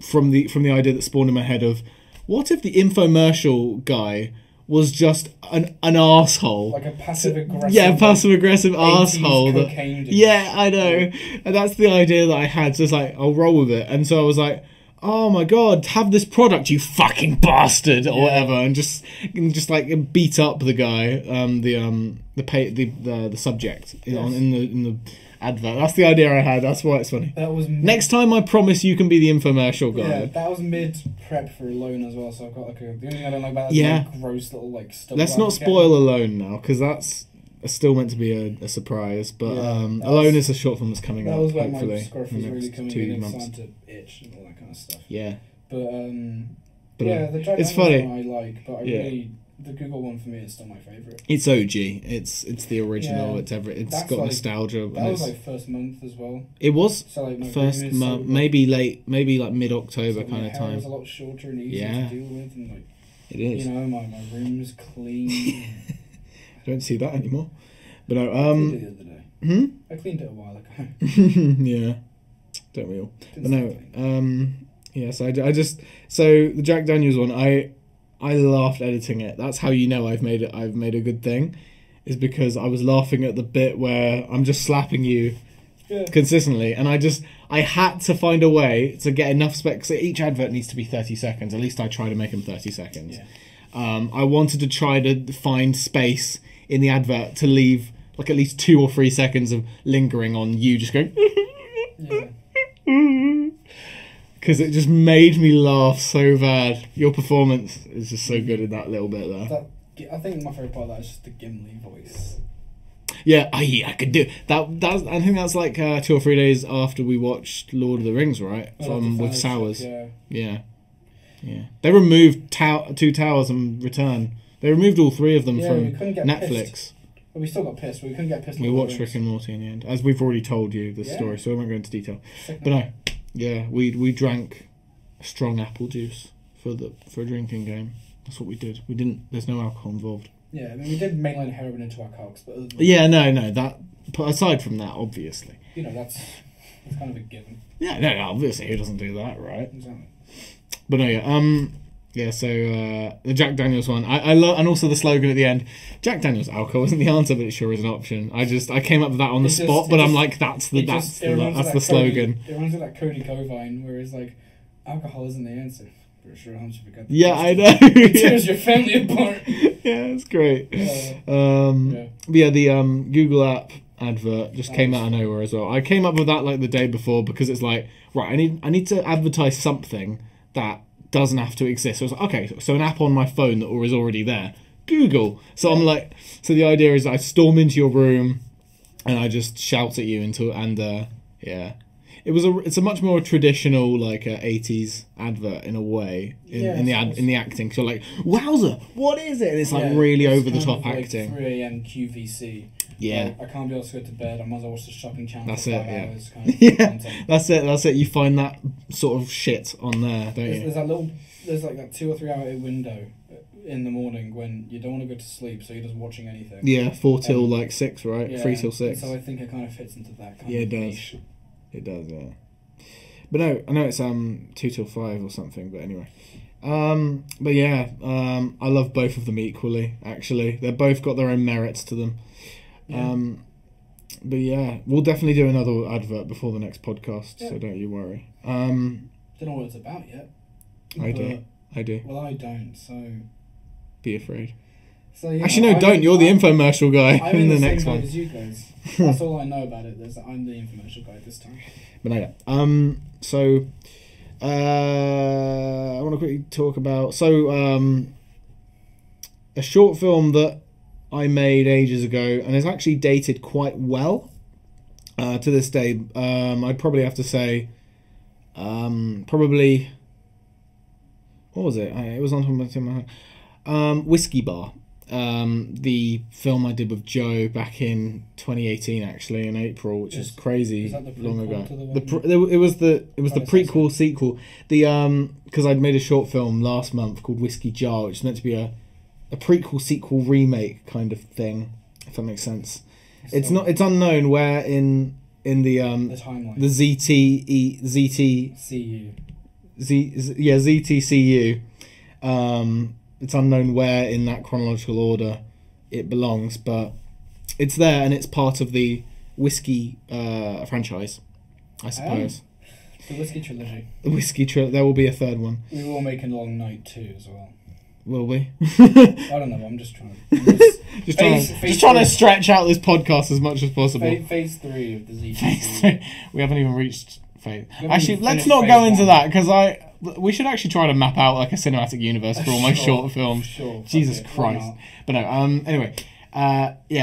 S1: from the idea that spawned in my head of, what if the infomercial guy was just an arsehole?
S2: Like a passive-aggressive...
S1: Yeah, passive-aggressive arsehole.
S2: Cocaine dude.
S1: Yeah, I know. And that's the idea that I had. So it's like, I'll roll with it. And so I was like, oh my god, have this product, you fucking bastard, or whatever, and just like beat up the guy, the subject in the advert. That's the idea I had. That's why it's funny.
S2: That was
S1: next time. I promise you can be the infomercial guy.
S2: Yeah, that was mid prep for Alone as well. So I've got the only thing I don't like about that is like gross little stuff.
S1: Let's not spoil Alone now because that's still meant to be a surprise. But Alone is a short film that's coming out.
S2: That was where
S1: hopefully
S2: my scruff was really coming in. It's starting to itch and all that kind of stuff.
S1: Yeah.
S2: But the Jack
S1: it's
S2: Daniels
S1: funny.
S2: one I like, but the Google one for me is still my favourite.
S1: It's OG. It's the original.
S2: Yeah.
S1: It's got nostalgia.
S2: That was first month as well.
S1: It was
S2: so my
S1: first month, maybe like mid-October kind of time.
S2: It was a lot shorter and easier to deal with, and
S1: it is.
S2: My room's clean.
S1: I don't see that anymore. But no,
S2: I cleaned it the other day. I cleaned it a while ago.
S1: Yeah, don't we all? But no, so so the Jack Daniels one, I laughed editing it. That's how you know I've made a good thing, is because I was laughing at the bit where I'm just slapping you consistently, and I had to find a way to get enough specs. So each advert needs to be 30 seconds. At least I try to make them 30 seconds. Yeah. I wanted to try to find space in the advert to leave like at least 2 or 3 seconds of lingering on you just going because it just made me laugh so bad. Your performance is just so good in that little bit there.
S2: I think my favourite part of that is just the Gimli voice.
S1: Yeah, I could do that. I think that's like 2 or 3 days after we watched Lord of the Rings, right? With Sowers. Yeah. They removed 2 towers and Return. They removed all 3 of them from Netflix.
S2: Pissed. But we still got pissed. We couldn't get pissed.
S1: We watched Rick and Morty in the end, as we've already told you the story, so I won't go into detail. But no, we drank strong apple juice for a drinking game. That's what we did. We didn't. There's no alcohol involved.
S2: Yeah, I mean, we did mainline heroin into our cocks, but other than
S1: no. That aside from that, obviously.
S2: That's kind of a given.
S1: Yeah, no, obviously, who doesn't do that, right?
S2: Exactly.
S1: But no, so the Jack Daniels one, I love, and also the slogan at the end. Jack Daniels alcohol isn't the answer, but it sure is an option. I came up with that on the spot, but I'm like, that's the slogan.
S2: It reminds me of that Cody Covine, where it's like, alcohol isn't the answer. Pretty sure how much you forgot.
S1: Yeah, I know.
S2: It tears your family apart.
S1: Yeah, it's great. The Google app advert just came out of nowhere as well. I came up with that like the day before because it's like, right, I need to advertise something that doesn't have to exist. So I was like, okay, so an app on my phone that is already there, Google. So I'm like, so the idea is I storm into your room and I just shout at you it's a much more traditional like 80s advert in a way in the acting. So like, wowza, what is it? And it's like really over the top acting.
S2: 3 a.m. QVC.
S1: Yeah.
S2: I can't be able to go to bed. I might as well watch the shopping channel.
S1: That's
S2: for
S1: it.
S2: 5
S1: Yeah.
S2: hours kind of content.
S1: That's it. You find that sort of shit on there, don't you?
S2: There's like that 2 or 3 hour window in the morning when you don't want to go to sleep, so you're just watching anything.
S1: Yeah, 4 till like 6, right?
S2: Yeah,
S1: 3 till 6.
S2: So I think it kind of fits into that kind of
S1: it does.
S2: niche.
S1: It does, yeah. But no, I know it's 2 till 5 or something. But anyway, I love both of them equally. Actually, they've both got their own merits to them. Yeah. But yeah, we'll definitely do another advert before the next podcast, so don't you worry.
S2: Don't know what it's about yet.
S1: I do.
S2: Well, I don't, so...
S1: Be afraid.
S2: So, yeah,
S1: actually, no, don't. You're the infomercial guy
S2: I'm
S1: in the
S2: same
S1: next one.
S2: as you guys. That's all I know about it. Is that I'm the infomercial guy this time.
S1: But no, so I want to quickly talk about a short film that I made ages ago, and it's actually dated quite well to this day. I'd probably have to say, probably, what was it? It was on my Whiskey Bar. The film I did with Joe back in 2018, actually in April, which is crazy long ago. It was the prequel sequel. Because I'd made a short film last month called Whiskey Jar, which is meant to be a prequel sequel remake kind of thing, if that makes sense. It's unknown where in the
S2: timeline.
S1: The ZTCU. It's unknown where in that chronological order it belongs, but it's there, and it's part of the Whiskey franchise, I suppose.
S2: The Whiskey trilogy.
S1: The Whiskey trilogy. There will be a third one.
S2: We will make a Long Night 2 as well.
S1: Will we?
S2: I don't know. I'm just trying.
S1: Just trying to stretch out this podcast as much as possible.
S2: Phase 3 of the Z.
S1: Phase 3. We haven't even reached phase. Actually, let's not go into that, because we should actually try to map out like a cinematic universe for all my short films.
S2: Sure.
S1: Jesus Christ. But no. Anyway.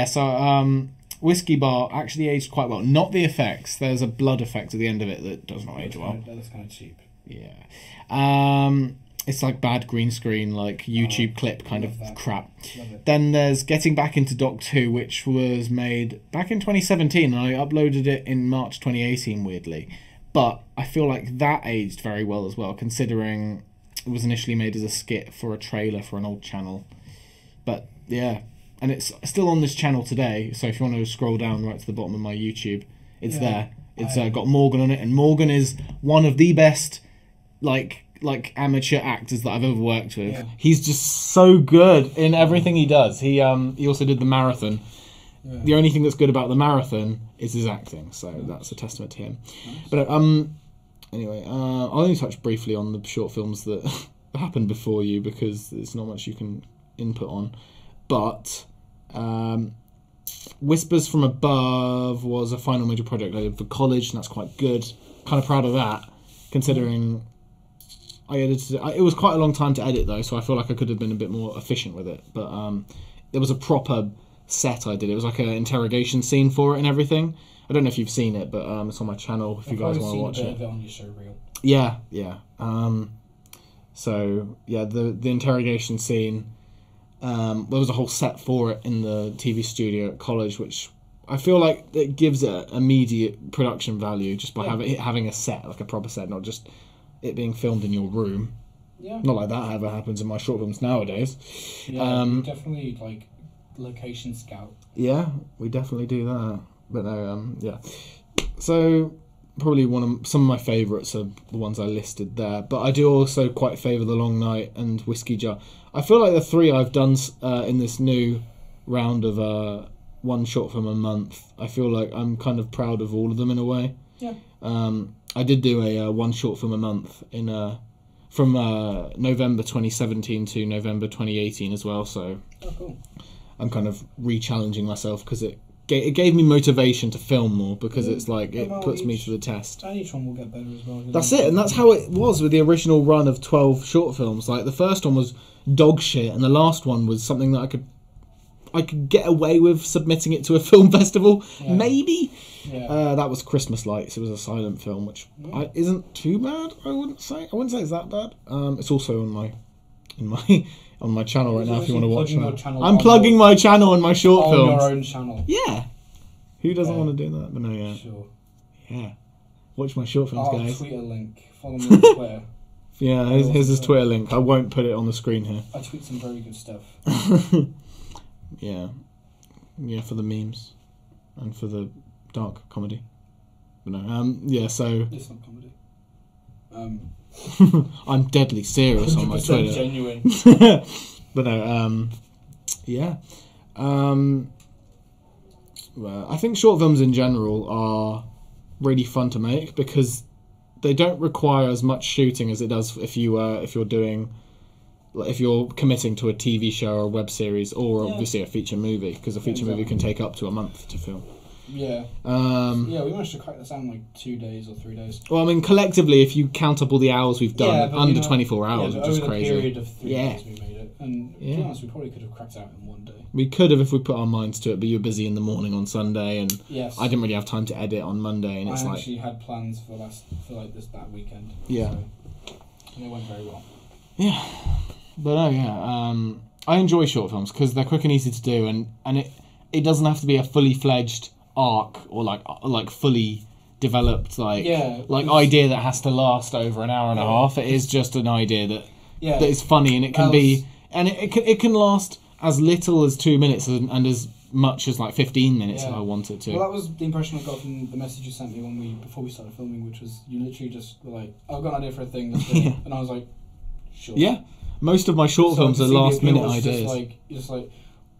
S1: So Whiskey Bar actually aged quite well. Not the effects. There's a blood effect at the end of it that does not age well.
S2: That's kind of cheap.
S1: Yeah. It's like bad green screen, like YouTube clip kind of crap.
S2: Love it.
S1: Then there's Getting Back into Doctor Who, which was made back in 2017, and I uploaded it in March 2018, weirdly. But I feel like that aged very well as well, considering it was initially made as a skit for a trailer for an old channel. But yeah, and it's still on this channel today, so if you want to scroll down right to the bottom of my YouTube, it's there. It's got Morgan on it, and Morgan is one of the best, like amateur actors that I've ever worked with. Yeah. He's just so good in everything he does. He also did the marathon. Yeah. The only thing that's good about the marathon is his acting, so that's a testament to him. Nice. But anyway, I'll only touch briefly on the short films that happened before you, because there's not much you can input on. But Whispers from Above was a final major project I did for college, and that's quite good. Kind of proud of that, considering I edited it. It was quite a long time to edit though, so I feel like I could have been a bit more efficient with it. But there was a proper set I did. It was like an interrogation scene for it and everything. I don't know if you've seen it, but it's on my channel if you guys want to watch it.
S2: I've seen a bit of it on your show reel.
S1: Yeah. So yeah, the interrogation scene. There was a whole set for it in the TV studio at college, which I feel like it gives it immediate production value just by having a set, like a proper set, not just it being filmed in your room. Yeah. Not like that ever happens in my short films nowadays.
S2: Yeah, definitely like location scout.
S1: Yeah, we definitely do that. But no, yeah. So probably some of my favourites are the ones I listed there. But I do also quite favour The Long Night and Whiskey Jar. I feel like the three I've done in this new round of one short film a month, I feel like I'm kind of proud of all of them in a way.
S2: Yeah.
S1: I did do a one short film a month from November 2017 to November 2018 as well. So
S2: cool.
S1: I'm kind of re-challenging myself because it gave me motivation to film more, because it's like it puts me to the test.
S2: And each one will get better as well.
S1: That's it, and that's how it was with the original run of 12 short films. Like the first one was dog shit, and the last one was something that I could get away with submitting it to a film festival, maybe. Yeah. That was Christmas Lights. It was a silent film, which isn't too bad. I wouldn't say it's that bad. It's also on my channel right now. If you want to watch that, I'm plugging my channel and my short films
S2: on your own channel.
S1: Yeah. Who doesn't want to do that? But no, yeah.
S2: Sure.
S1: Yeah. Watch my short films, guys.
S2: I'll tweet a link. Follow me on Twitter.
S1: Yeah, here's his Twitter link. I won't put it on the screen here.
S2: I tweet some very good stuff.
S1: Yeah, for the memes and for the dark comedy. But no, yeah. So
S2: it's not comedy.
S1: I'm deadly serious on my Twitter.
S2: Genuine.
S1: But no, yeah. Well, I think short films in general are really fun to make because they don't require as much shooting as it does if you're committing to a TV show or a web series or obviously a feature movie, because a feature movie can take up to a month to film.
S2: Yeah. We managed to crack this out in like 2 days or 3 days.
S1: Well, I mean, collectively, if you count up all the hours we've done, under 24 hours, which is crazy.
S2: Over the period of 3 days we made it. it. And to be honest, we probably could have cracked out in one day.
S1: We could have if we put our minds to it, but you were busy in the morning on Sunday, and
S2: yes.
S1: I didn't really have time to edit on Monday. And
S2: I actually had plans for that weekend.
S1: Yeah.
S2: So it went very well.
S1: Yeah. But I enjoy short films because they're quick and easy to do, and it doesn't have to be a fully fledged arc or like fully developed idea that has to last over an hour and a half. It is just an idea that is funny, and it can be, and it can last as little as 2 minutes and as much as like 15 minutes if I wanted to.
S2: Well, that was the impression I got from the message you sent me before we started filming, which was you literally just were like, I've got an idea for a thing, let's do it. And I was like, sure.
S1: Yeah. Most of my short films are last minute ideas.
S2: You're just like,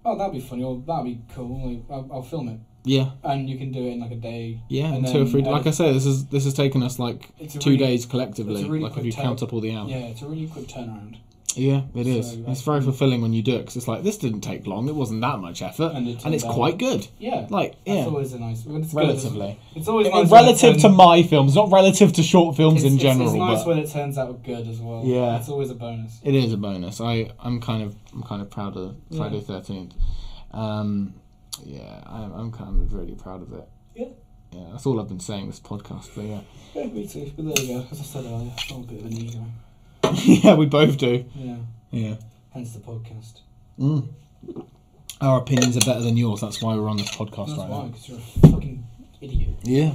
S2: oh, that'd be funny, or that'd be cool. Like, I'll film it.
S1: Yeah.
S2: And you can do it in like a day.
S1: Yeah, and 2 or 3. Like I say, this has taken us like 2 days collectively.
S2: Really
S1: like if you count up all the hours.
S2: Yeah, it's a really quick turnaround.
S1: Yeah, it is. It's very fulfilling when you do it because it's like this didn't take long. It wasn't that much effort, and it's quite good.
S2: Yeah,
S1: That's
S2: always a nice.
S1: Relatively,
S2: it's always nice
S1: relative to my films, not relative to short films in general.
S2: It's nice when it turns out good as well.
S1: Yeah,
S2: it's always a bonus.
S1: It is a bonus. I'm kind of proud of Friday 13th. I'm kind of really proud of it.
S2: Yeah.
S1: Yeah, that's all I've been saying this podcast. But
S2: yeah, me too. But there you go. As I said earlier, I've got a bit of an ego.
S1: Yeah, we both do.
S2: Yeah.
S1: Yeah.
S2: Hence the podcast.
S1: Our opinions are better than yours. That's why we're on this podcast
S2: That's
S1: right
S2: why,
S1: now.
S2: because you're a fucking idiot.
S1: Yeah.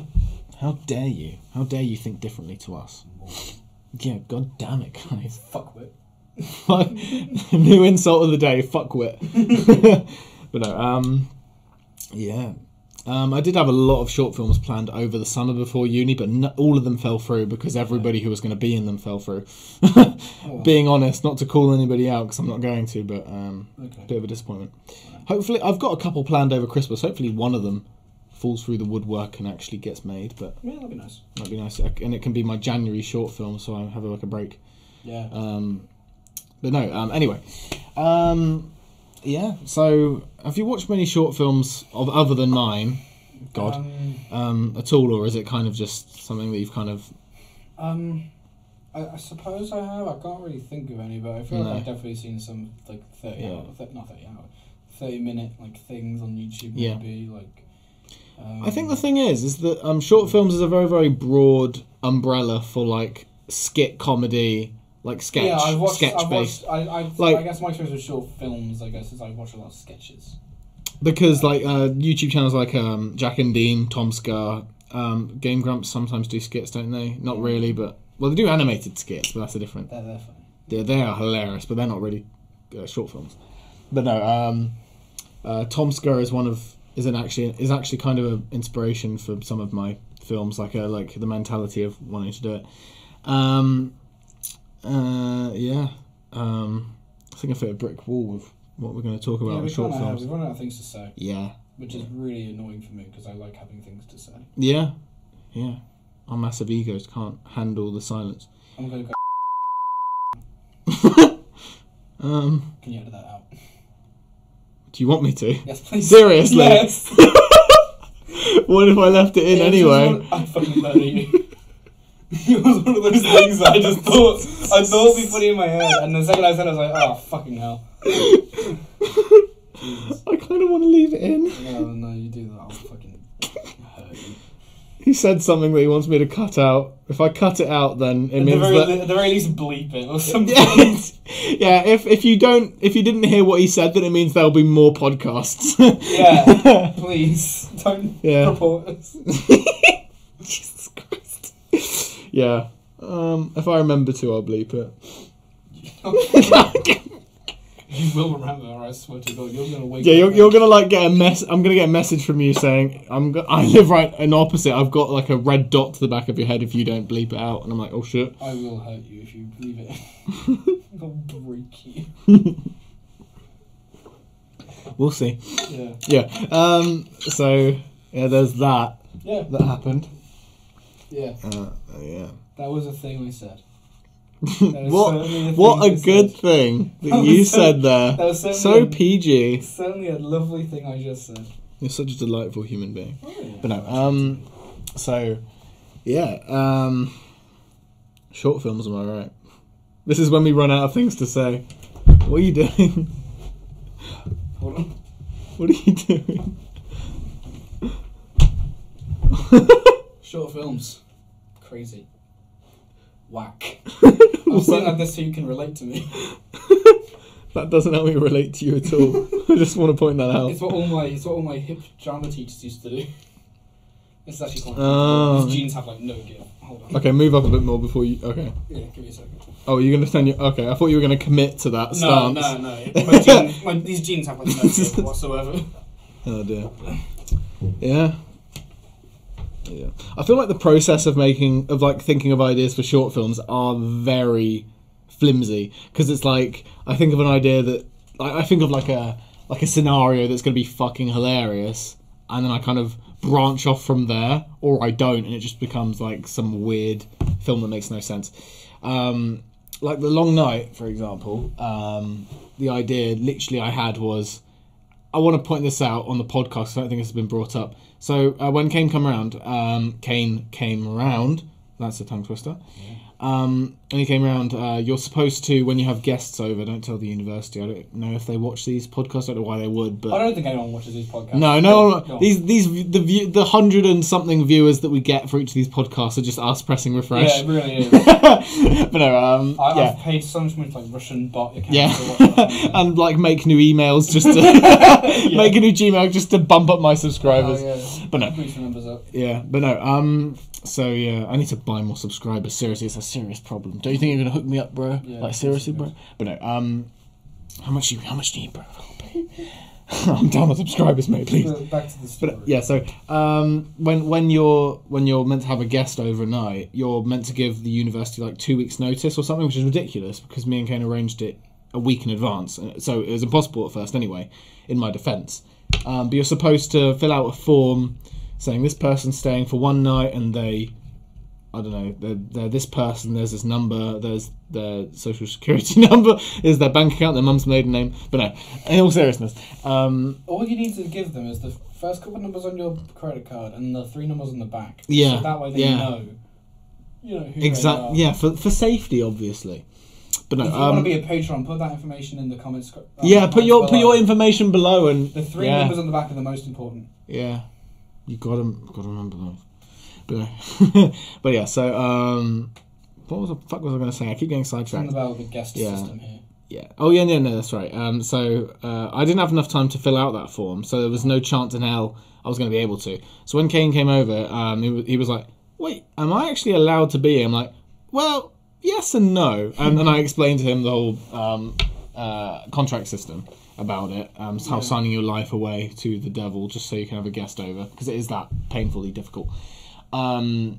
S1: How dare you? How dare you think differently to us? Yeah, god damn it, guys.
S2: Fuckwit.
S1: New insult of the day, fuckwit. But no, yeah. I did have a lot of short films planned over the summer before uni, but all of them fell through because everybody who was going to be in them fell through. Being honest, not to call anybody out because I'm not going to, but a bit of a disappointment. Hopefully, I've got a couple planned over Christmas. Hopefully one of them falls through the woodwork and actually gets made. But
S2: yeah, that'd be nice.
S1: That'd be nice, and it can be my January short film, so I have a break.
S2: Yeah.
S1: But no. Anyway. Yeah, so have you watched many short films other than mine, at all, or is it kind of just something that you've kind of...
S2: I suppose I have. I can't really think of any, but I feel like I've definitely seen some, like, 30-minute, like, things on YouTube, maybe, like...
S1: I think the thing is that short films is a very, very broad umbrella for, like, skit comedy... Like sketch, sketch-based.
S2: I guess my experience with short films, is I watch a lot of sketches.
S1: Because YouTube channels like Jack and Dean, Tom Scar, Game Grumps sometimes do skits, don't they? Not really, but they do animated skits, but that's a different.
S2: They're funny.
S1: Yeah, they are hilarious, but they're not really short films. But no, Tom Scar is actually kind of an inspiration for some of my films, like the mentality of wanting to do it. I think I fit a brick wall with what we're going to talk about in short films.
S2: We've run out of things to say.
S1: Yeah.
S2: Which is really annoying for me because I like having things to say.
S1: Yeah. Yeah. Our massive egos can't handle the silence.
S2: I'm going to
S1: go...
S2: Can you edit that out?
S1: Do you want me to?
S2: Yes, please.
S1: Seriously?
S2: Yes.
S1: What if I left it in anyway?
S2: I fucking murder you. It was one of those things that I thought would be funny in my head, and the second I said it, I was like, oh, fucking hell.
S1: I kind of want to leave it in.
S2: No, you do that, I'll fucking hurt you.
S1: He said something that he wants me to cut out. If I cut it out, then it means that...
S2: At the very least, bleep it or something.
S1: Yeah, if you didn't hear what he said, then it means there'll be more podcasts.
S2: Yeah, please, don't report us.
S1: Jesus Christ. Yeah. If I remember to, I'll bleep it.
S2: You will remember, or I swear to God, you're gonna wake up.
S1: Yeah, you're gonna like get a mess. I'm gonna get a message from you saying I live right in opposite. I've got like a red dot to the back of your head if you don't bleep it out, and I'm like, oh shit.
S2: I will hurt you if you leave it. I'll break you.
S1: We'll see.
S2: Yeah.
S1: Yeah. So yeah, there's that.
S2: Yeah.
S1: That happened.
S2: Yeah.
S1: Yeah.
S2: That was a thing I said.
S1: What a good thing that you said there. That was so PG.
S2: Certainly a lovely thing I just said.
S1: You're such a delightful human being.
S2: Oh, yeah.
S1: But no, so yeah, short films, am I right? This is when we run out of things to say. What are you doing?
S2: Hold on.
S1: What are you doing?
S2: Short films. Crazy. Whack. I'm saying like this so you can relate to me.
S1: That doesn't help me relate to you at all. I just want to point that out.
S2: It's what all my hip drama teachers used to do. This is actually quite These jeans have like no give. Hold on.
S1: Okay, move up a bit more before you... Okay.
S2: Yeah, give me a second.
S1: Oh, you're going to stand your... Okay, I thought you were going to commit to that stance.
S2: No. These jeans have like no give whatsoever.
S1: Oh dear. Yeah. Yeah. I feel like the process of thinking of ideas for short films are very flimsy, because it's like I think of an idea that I think of like a scenario that's going to be fucking hilarious, and then I kind of branch off from there, or I don't, and it just becomes like some weird film that makes no sense. Like The Long Night, for example. The idea literally I had was, I want to point this out on the podcast, I don't think this has been brought up. So when Kane came around, that's a tongue twister. Yeah. And he came around, you're supposed to, when you have guests over, don't tell the university. I don't know if they watch these podcasts, I don't know why they would, but...
S2: I don't think anyone watches these podcasts.
S1: No. The 100 and something viewers that we get for each of these podcasts are just us pressing refresh.
S2: Yeah, it really is.
S1: But no,
S2: I've paid so much money to like Russian bot accounts to watch that.
S1: And like make new emails just to... make a new Gmail just to bump up my subscribers.
S2: Yeah.
S1: But no.
S2: Numbers up.
S1: Yeah, but no, so yeah, I need to buy more subscribers. Seriously, it's a serious problem. Don't you think you're gonna hook me up, bro?
S2: Yeah,
S1: like seriously, bro. But no, how much do you need, bro? I'm down on subscribers, mate. Please.
S2: Back to the story.
S1: But yeah, so when you're meant to have a guest overnight, you're meant to give the university like 2 weeks' notice or something, which is ridiculous because me and Kane arranged it a week in advance, so it was impossible at first. Anyway, in my defence, but you're supposed to fill out a form saying this person's staying for one night and they're this person, there's this number, there's their social security number, is their bank account, their mum's maiden name. But no, in all seriousness,
S2: all you need to give them is the first couple of numbers on your credit card and the 3 numbers on the back.
S1: Yeah,
S2: so that way they know who
S1: exactly. Yeah, for safety, obviously. But no,
S2: if you want to be a patron, put that information in the comments.
S1: Put your information below, and
S2: the 3 numbers on the back are the most important.
S1: Yeah, you gotta remember those. But, but yeah, so what was the fuck was I going to say? I keep getting sidetracked.
S2: Something about the guest system here.
S1: Yeah. Oh yeah, no, that's right. So I didn't have enough time to fill out that form, so there was no chance in hell I was going to be able to. So when Kane came over, he was like, "Wait, am I actually allowed to be here?" I'm like, "Well, yes and no." And then I explained to him the whole contract system about it, how signing your life away to the devil just so you can have a guest over, because it is that painfully difficult. And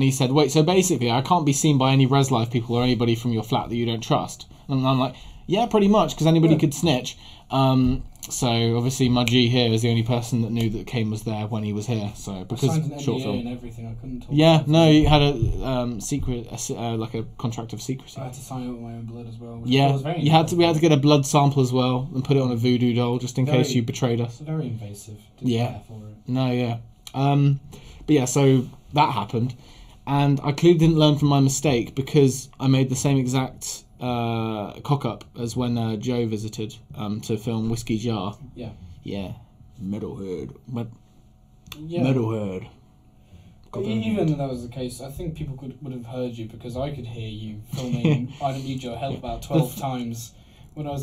S1: he said, wait, so basically I can't be seen by any res life people or anybody from your flat that you don't trust. And I'm like, yeah, pretty much, because anybody could snitch. So obviously my G here is the only person that knew that Kane was there when he was here. So because
S2: I signed an
S1: short
S2: NDA
S1: film
S2: and everything, I couldn't talk.
S1: Yeah, no, he had a secret, like a contract of secrecy.
S2: I had to sign it with my own blood as well.
S1: Yeah, we had to get a blood sample as well and put it on a voodoo doll just in case you betrayed us.
S2: Very invasive. Didn't care for it.
S1: No, yeah. But yeah, so that happened, and I clearly didn't learn from my mistake because I made the same exact cock up as when Joe visited to film Whiskey Jar.
S2: Yeah.
S1: Yeah. Metalhead.
S2: Yeah.
S1: Metalhead.
S2: Even though that was the case, I think people would have heard you because I could hear you filming I Don't Need Your Help about 12 times. When I was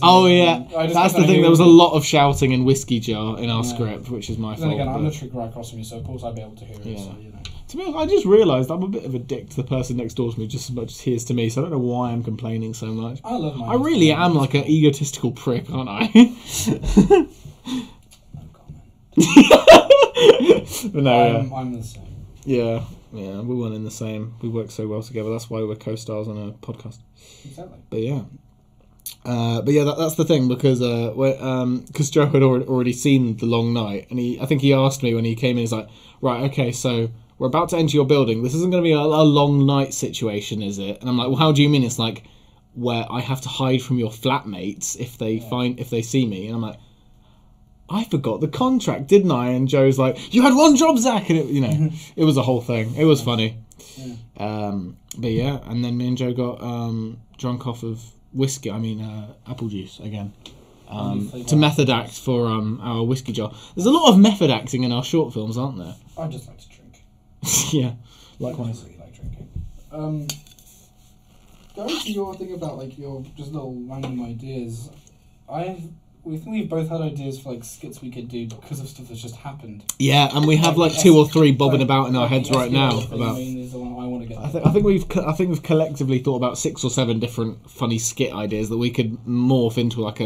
S1: that's the thing. There was a lot of shouting in Whiskey Jar in our script, which is my fault.
S2: Then again, I'm literally right across from you, so of course I'd be able to hear it.
S1: Yeah.
S2: So, you know.
S1: To be honest, I just realised I'm a bit of a dick to the person next door to me just as much as he is to me, so I don't know why I'm complaining so much.
S2: I love my.
S1: I really am like an egotistical prick, aren't I?
S2: No comment.
S1: But no,
S2: I'm the same.
S1: Yeah, we're one in the same. We work so well together. That's why we're co-stars on a podcast.
S2: Exactly.
S1: But yeah. That's the thing, because Joe had already seen The Long Night, and I think he asked me when he came in, he's like, right, okay, so we're about to enter your building. This isn't going to be a long night situation, is it? And I'm like, well, how do you mean? It's like where I have to hide from your flatmates if they see me. And I'm like, I forgot the contract, didn't I? And Joe's like, you had one job, Zach, and it was a whole thing. It was funny. Yeah. But yeah, and then me and Joe got drunk off of whiskey. I mean, apple juice again. To method act for our whiskey jar. There's a lot of method acting in our short films, aren't there?
S2: I just like to drink.
S1: Yeah,
S2: I
S1: likewise.
S2: really like drinking. Going to your thing about like your just little random ideas, we think we've both had ideas for like skits we could do because of stuff that's just happened.
S1: Yeah, and we have like 2 or 3 bobbing about in our heads right now. About.
S2: Is the one I want to get.
S1: I think we've collectively thought about 6 or 7 different funny skit ideas that we could morph into like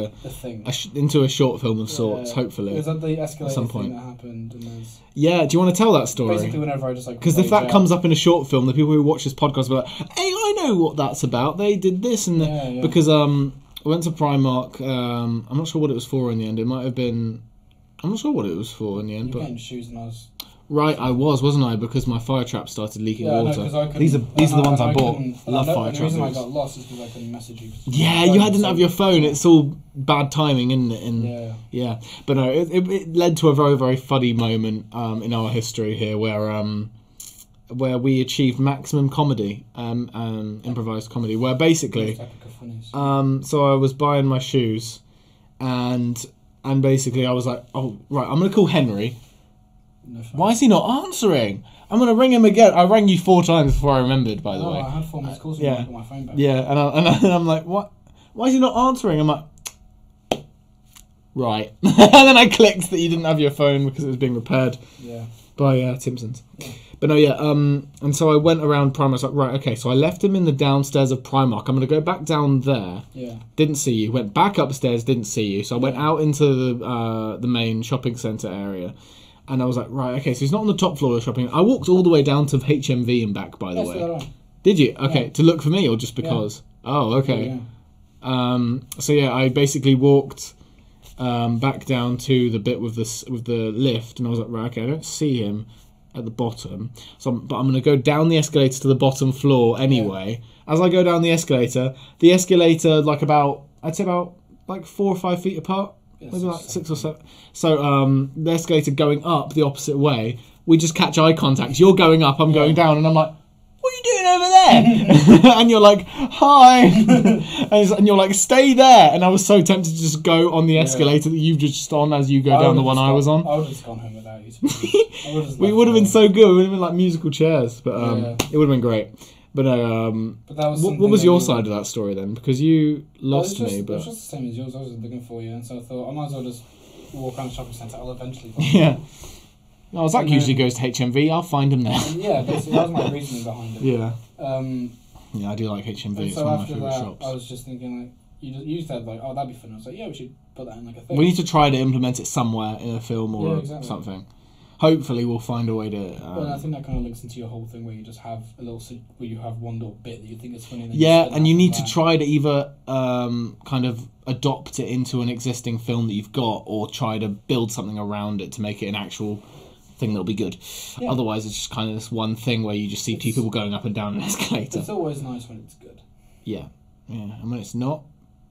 S1: into a short film of sorts. Hopefully,
S2: is that the escalator
S1: at some
S2: thing
S1: point
S2: that happened? And
S1: yeah, do you want to tell that story?
S2: Basically, whenever I just like
S1: because if that comes up in a short film, the people who watch this podcast will be like, "Hey, I know what that's about. They did this and because I went to Primark. I'm not sure what it was for in the end. It might have been. I'm not sure what it was for in the end.
S2: You were
S1: but
S2: getting shoes and I was.
S1: Right, wasn't I? Because my fire trap started leaking water.
S2: No,
S1: these are the ones I bought. Love fire traps.
S2: The reason I got lost is because I couldn't message you.
S1: Yeah, you didn't have your phone. It's all bad timing, isn't it? Yeah. But no, it led to a very, very funny moment in our history here where we achieved maximum comedy, improvised comedy, where basically, so I was buying my shoes, and basically I was like, oh right, I'm gonna call Henry.
S2: No,
S1: why is he not answering? I'm gonna ring him again. I rang you 4 times before I remembered. By the way,
S2: I had 4 missed calls. I got my phone back.
S1: Yeah, and I'm like, what? Why is he not answering? I'm like, right. And then I clicked that you didn't have your phone because it was being repaired.
S2: Yeah.
S1: By Timpson's. Yeah. But no, and so I went around Primark. I was like, right, okay. So I left him in the downstairs of Primark. I'm going to go back down there.
S2: Yeah.
S1: Didn't see you. Went back upstairs. Didn't see you. So I went out into the main shopping centre area, and I was like, right, okay. So he's not on the top floor of shopping. I walked all the way down to HMV and back. By the way,
S2: right.
S1: Did you? Okay, to look for me or just because? Yeah. Oh, okay.
S2: Yeah.
S1: So yeah, I basically walked back down to the bit with the lift, and I was like, right, okay, I don't see him at the bottom, but I'm going to go down the escalator to the bottom floor anyway. Yeah. As I go down the escalator like I'd say about 4 or 5 feet apart, maybe like 6 or 7. So the escalator going up the opposite way, we just catch eye contact. You're going up, I'm going down, and I'm like, what are you doing over there? And you're like, hi. And you're like, stay there. And I was so tempted to just go on the escalator that you've just on as you go down the one I was on.
S2: I would have just gone home without you.
S1: We would have been so good. We would have been like musical chairs. But it would have been great. But
S2: that was
S1: what was your side of that story then? Because you lost me. But
S2: it was just the same as yours. I was looking for you. And so I thought, I might as well just walk around the shopping centre. I'll eventually find you.
S1: Yeah. Oh, Zach usually goes to HMV. I'll find him there.
S2: Yeah, basically that was my reasoning behind it.
S1: Yeah. Yeah, I do like HMV. It's
S2: so
S1: one of my
S2: after
S1: favourite
S2: that,
S1: shops.
S2: I was just thinking like you said like, oh, that'd be fun. I was like, yeah, we should put that in like a thing.
S1: We need to try to implement it somewhere in a film or something. Hopefully, we'll find a way to.
S2: Well, I think that kind of links into your whole thing where you just have where you have one little bit that you think is funny. And then
S1: and you need to try to either kind of adopt it into an existing film that you've got, or try to build something around it to make it an actual thing that'll be good. Yeah. Otherwise, it's just kind of this one thing where you just see 2 people going up and down an escalator.
S2: It's always nice when it's good.
S1: Yeah, and when it's not,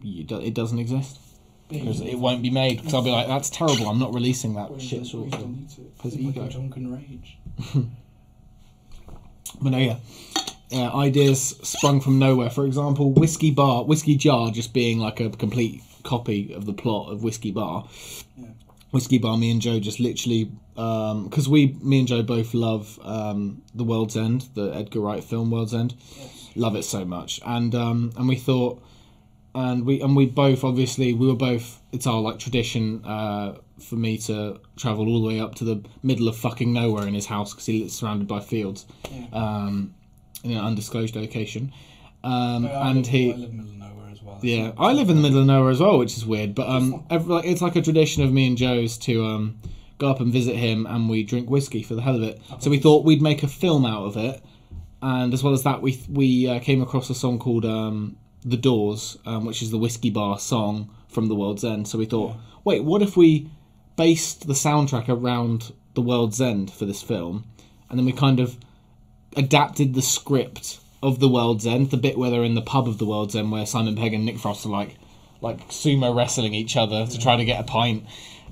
S1: it doesn't exist. Because it won't be made. Because I'll be like, that's terrible. I'm not releasing that shit short film. Because ego.
S2: Like a drunken rage.
S1: But no, ideas sprung from nowhere. For example, Whiskey Jar just being like a complete copy of the plot of Whiskey Bar.
S2: Yeah.
S1: Whiskey Bar, me and Joe just literally, because me and Joe both love The World's End, the Edgar Wright film World's End.
S2: Yes.
S1: Love it so much, and we thought. And we both, obviously, it's our like tradition for me to travel all the way up to the middle of fucking nowhere in his house because he lives surrounded by fields, in an undisclosed location.
S2: I live in the middle of nowhere as well.
S1: Yeah, I live in the middle of nowhere as well, which is weird. But it's like a tradition of me and Joe's to go up and visit him, and we drink whiskey for the hell of it. So we thought we'd make a film out of it, and as well as that, we came across a song called The Doors, which is the Whiskey Bar song from The World's End. So we thought, wait, what if we based the soundtrack around The World's End for this film, and then we kind of adapted the script of The World's End, the bit where they're in the pub of The World's End, where Simon Pegg and Nick Frost are like sumo wrestling each other to try to get a pint.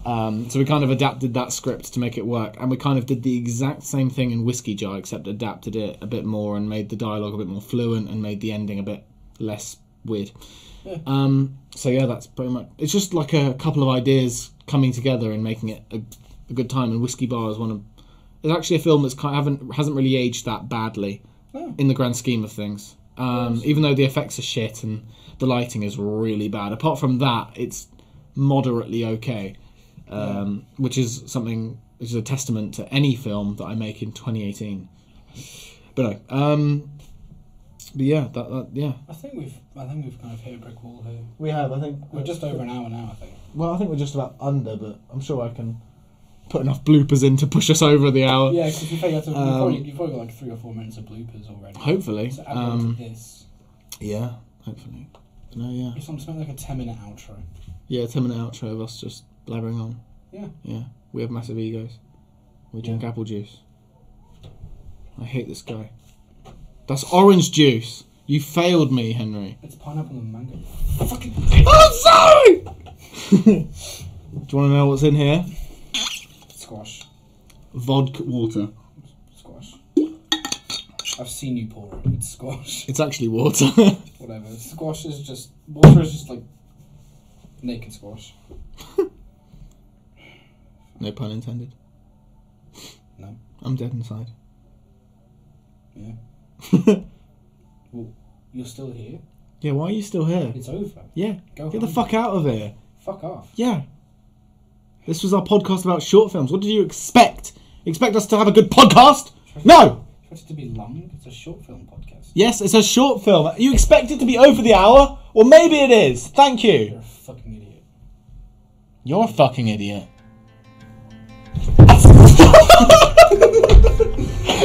S1: So we kind of adapted that script to make it work, and we kind of did the exact same thing in Whiskey Jar, except adapted it a bit more and made the dialogue a bit more fluent and made the ending a bit less weird.
S2: Yeah.
S1: So yeah, that's pretty much. It's just like a couple of ideas coming together and making it a good time. And Whiskey Bar is one of. It's actually a film that's hasn't really aged that badly in the grand scheme of things. Even though the effects are shit and the lighting is really bad. Apart from that, it's moderately okay, which is something which is a testament to any film that I make in 2018. But no, but yeah, yeah.
S2: I think we've kind of hit a brick wall here.
S1: We have. I think
S2: We're just over an hour now. I think.
S1: Well, I think we're just about under, but I'm sure I can put enough bloopers in to push us over the hour.
S2: Yeah, because you've probably got like 3 or 4 minutes of bloopers already.
S1: Hopefully.
S2: So add on to this.
S1: Yeah, hopefully. No, yeah.
S2: If something like a 10-minute outro.
S1: Yeah, 10-minute outro of us just blabbering on.
S2: Yeah.
S1: Yeah. We have massive egos. We drink apple juice. I hate this guy. That's orange juice. You failed me, Henry.
S2: It's pineapple and mango. Fucking.
S1: I'm sorry! Do you want to know what's in here?
S2: Squash.
S1: Vodka water.
S2: Squash. I've seen you pour it. It's squash.
S1: It's actually water.
S2: Whatever. Squash is just... Water is just like... naked squash.
S1: No pun intended.
S2: No.
S1: I'm dead inside.
S2: Yeah. Well, you're still here?
S1: Yeah, why are you still here?
S2: It's over.
S1: Yeah.
S2: Go
S1: Get
S2: home.
S1: the fuck out of here.
S2: Fuck off.
S1: Yeah. This was our podcast about short films. What did you expect? Expect us to have a good podcast? No!
S2: Expect it to be long? It's a short film podcast.
S1: Yes, it's a short film. You expect it to be over the hour? Or maybe it is. Thank
S2: You're
S1: you.
S2: a fucking idiot.
S1: You're a fucking idiot.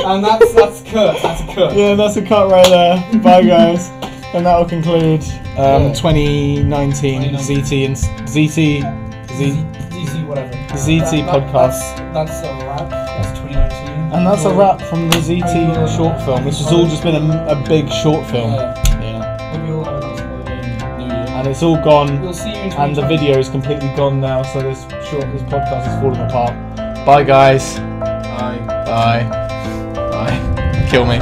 S2: And that's cut. That's a cut.
S1: Yeah, that's a cut right there. Bye, guys. And that will conclude 2019 ZT and ZT
S2: whatever.
S1: ZT podcast.
S2: That's a wrap. That's 2019.
S1: And that's a wrap from the ZT short film. This has all just been a big short film. Yeah.
S2: Maybe we'll have a nice holiday in New Year.
S1: And it's all gone.
S2: We'll see you in
S1: And the
S2: 2020.
S1: video is completely gone now, so this podcast is falling apart. Bye, guys.
S2: Bye.
S1: Bye. Bye. Kill me.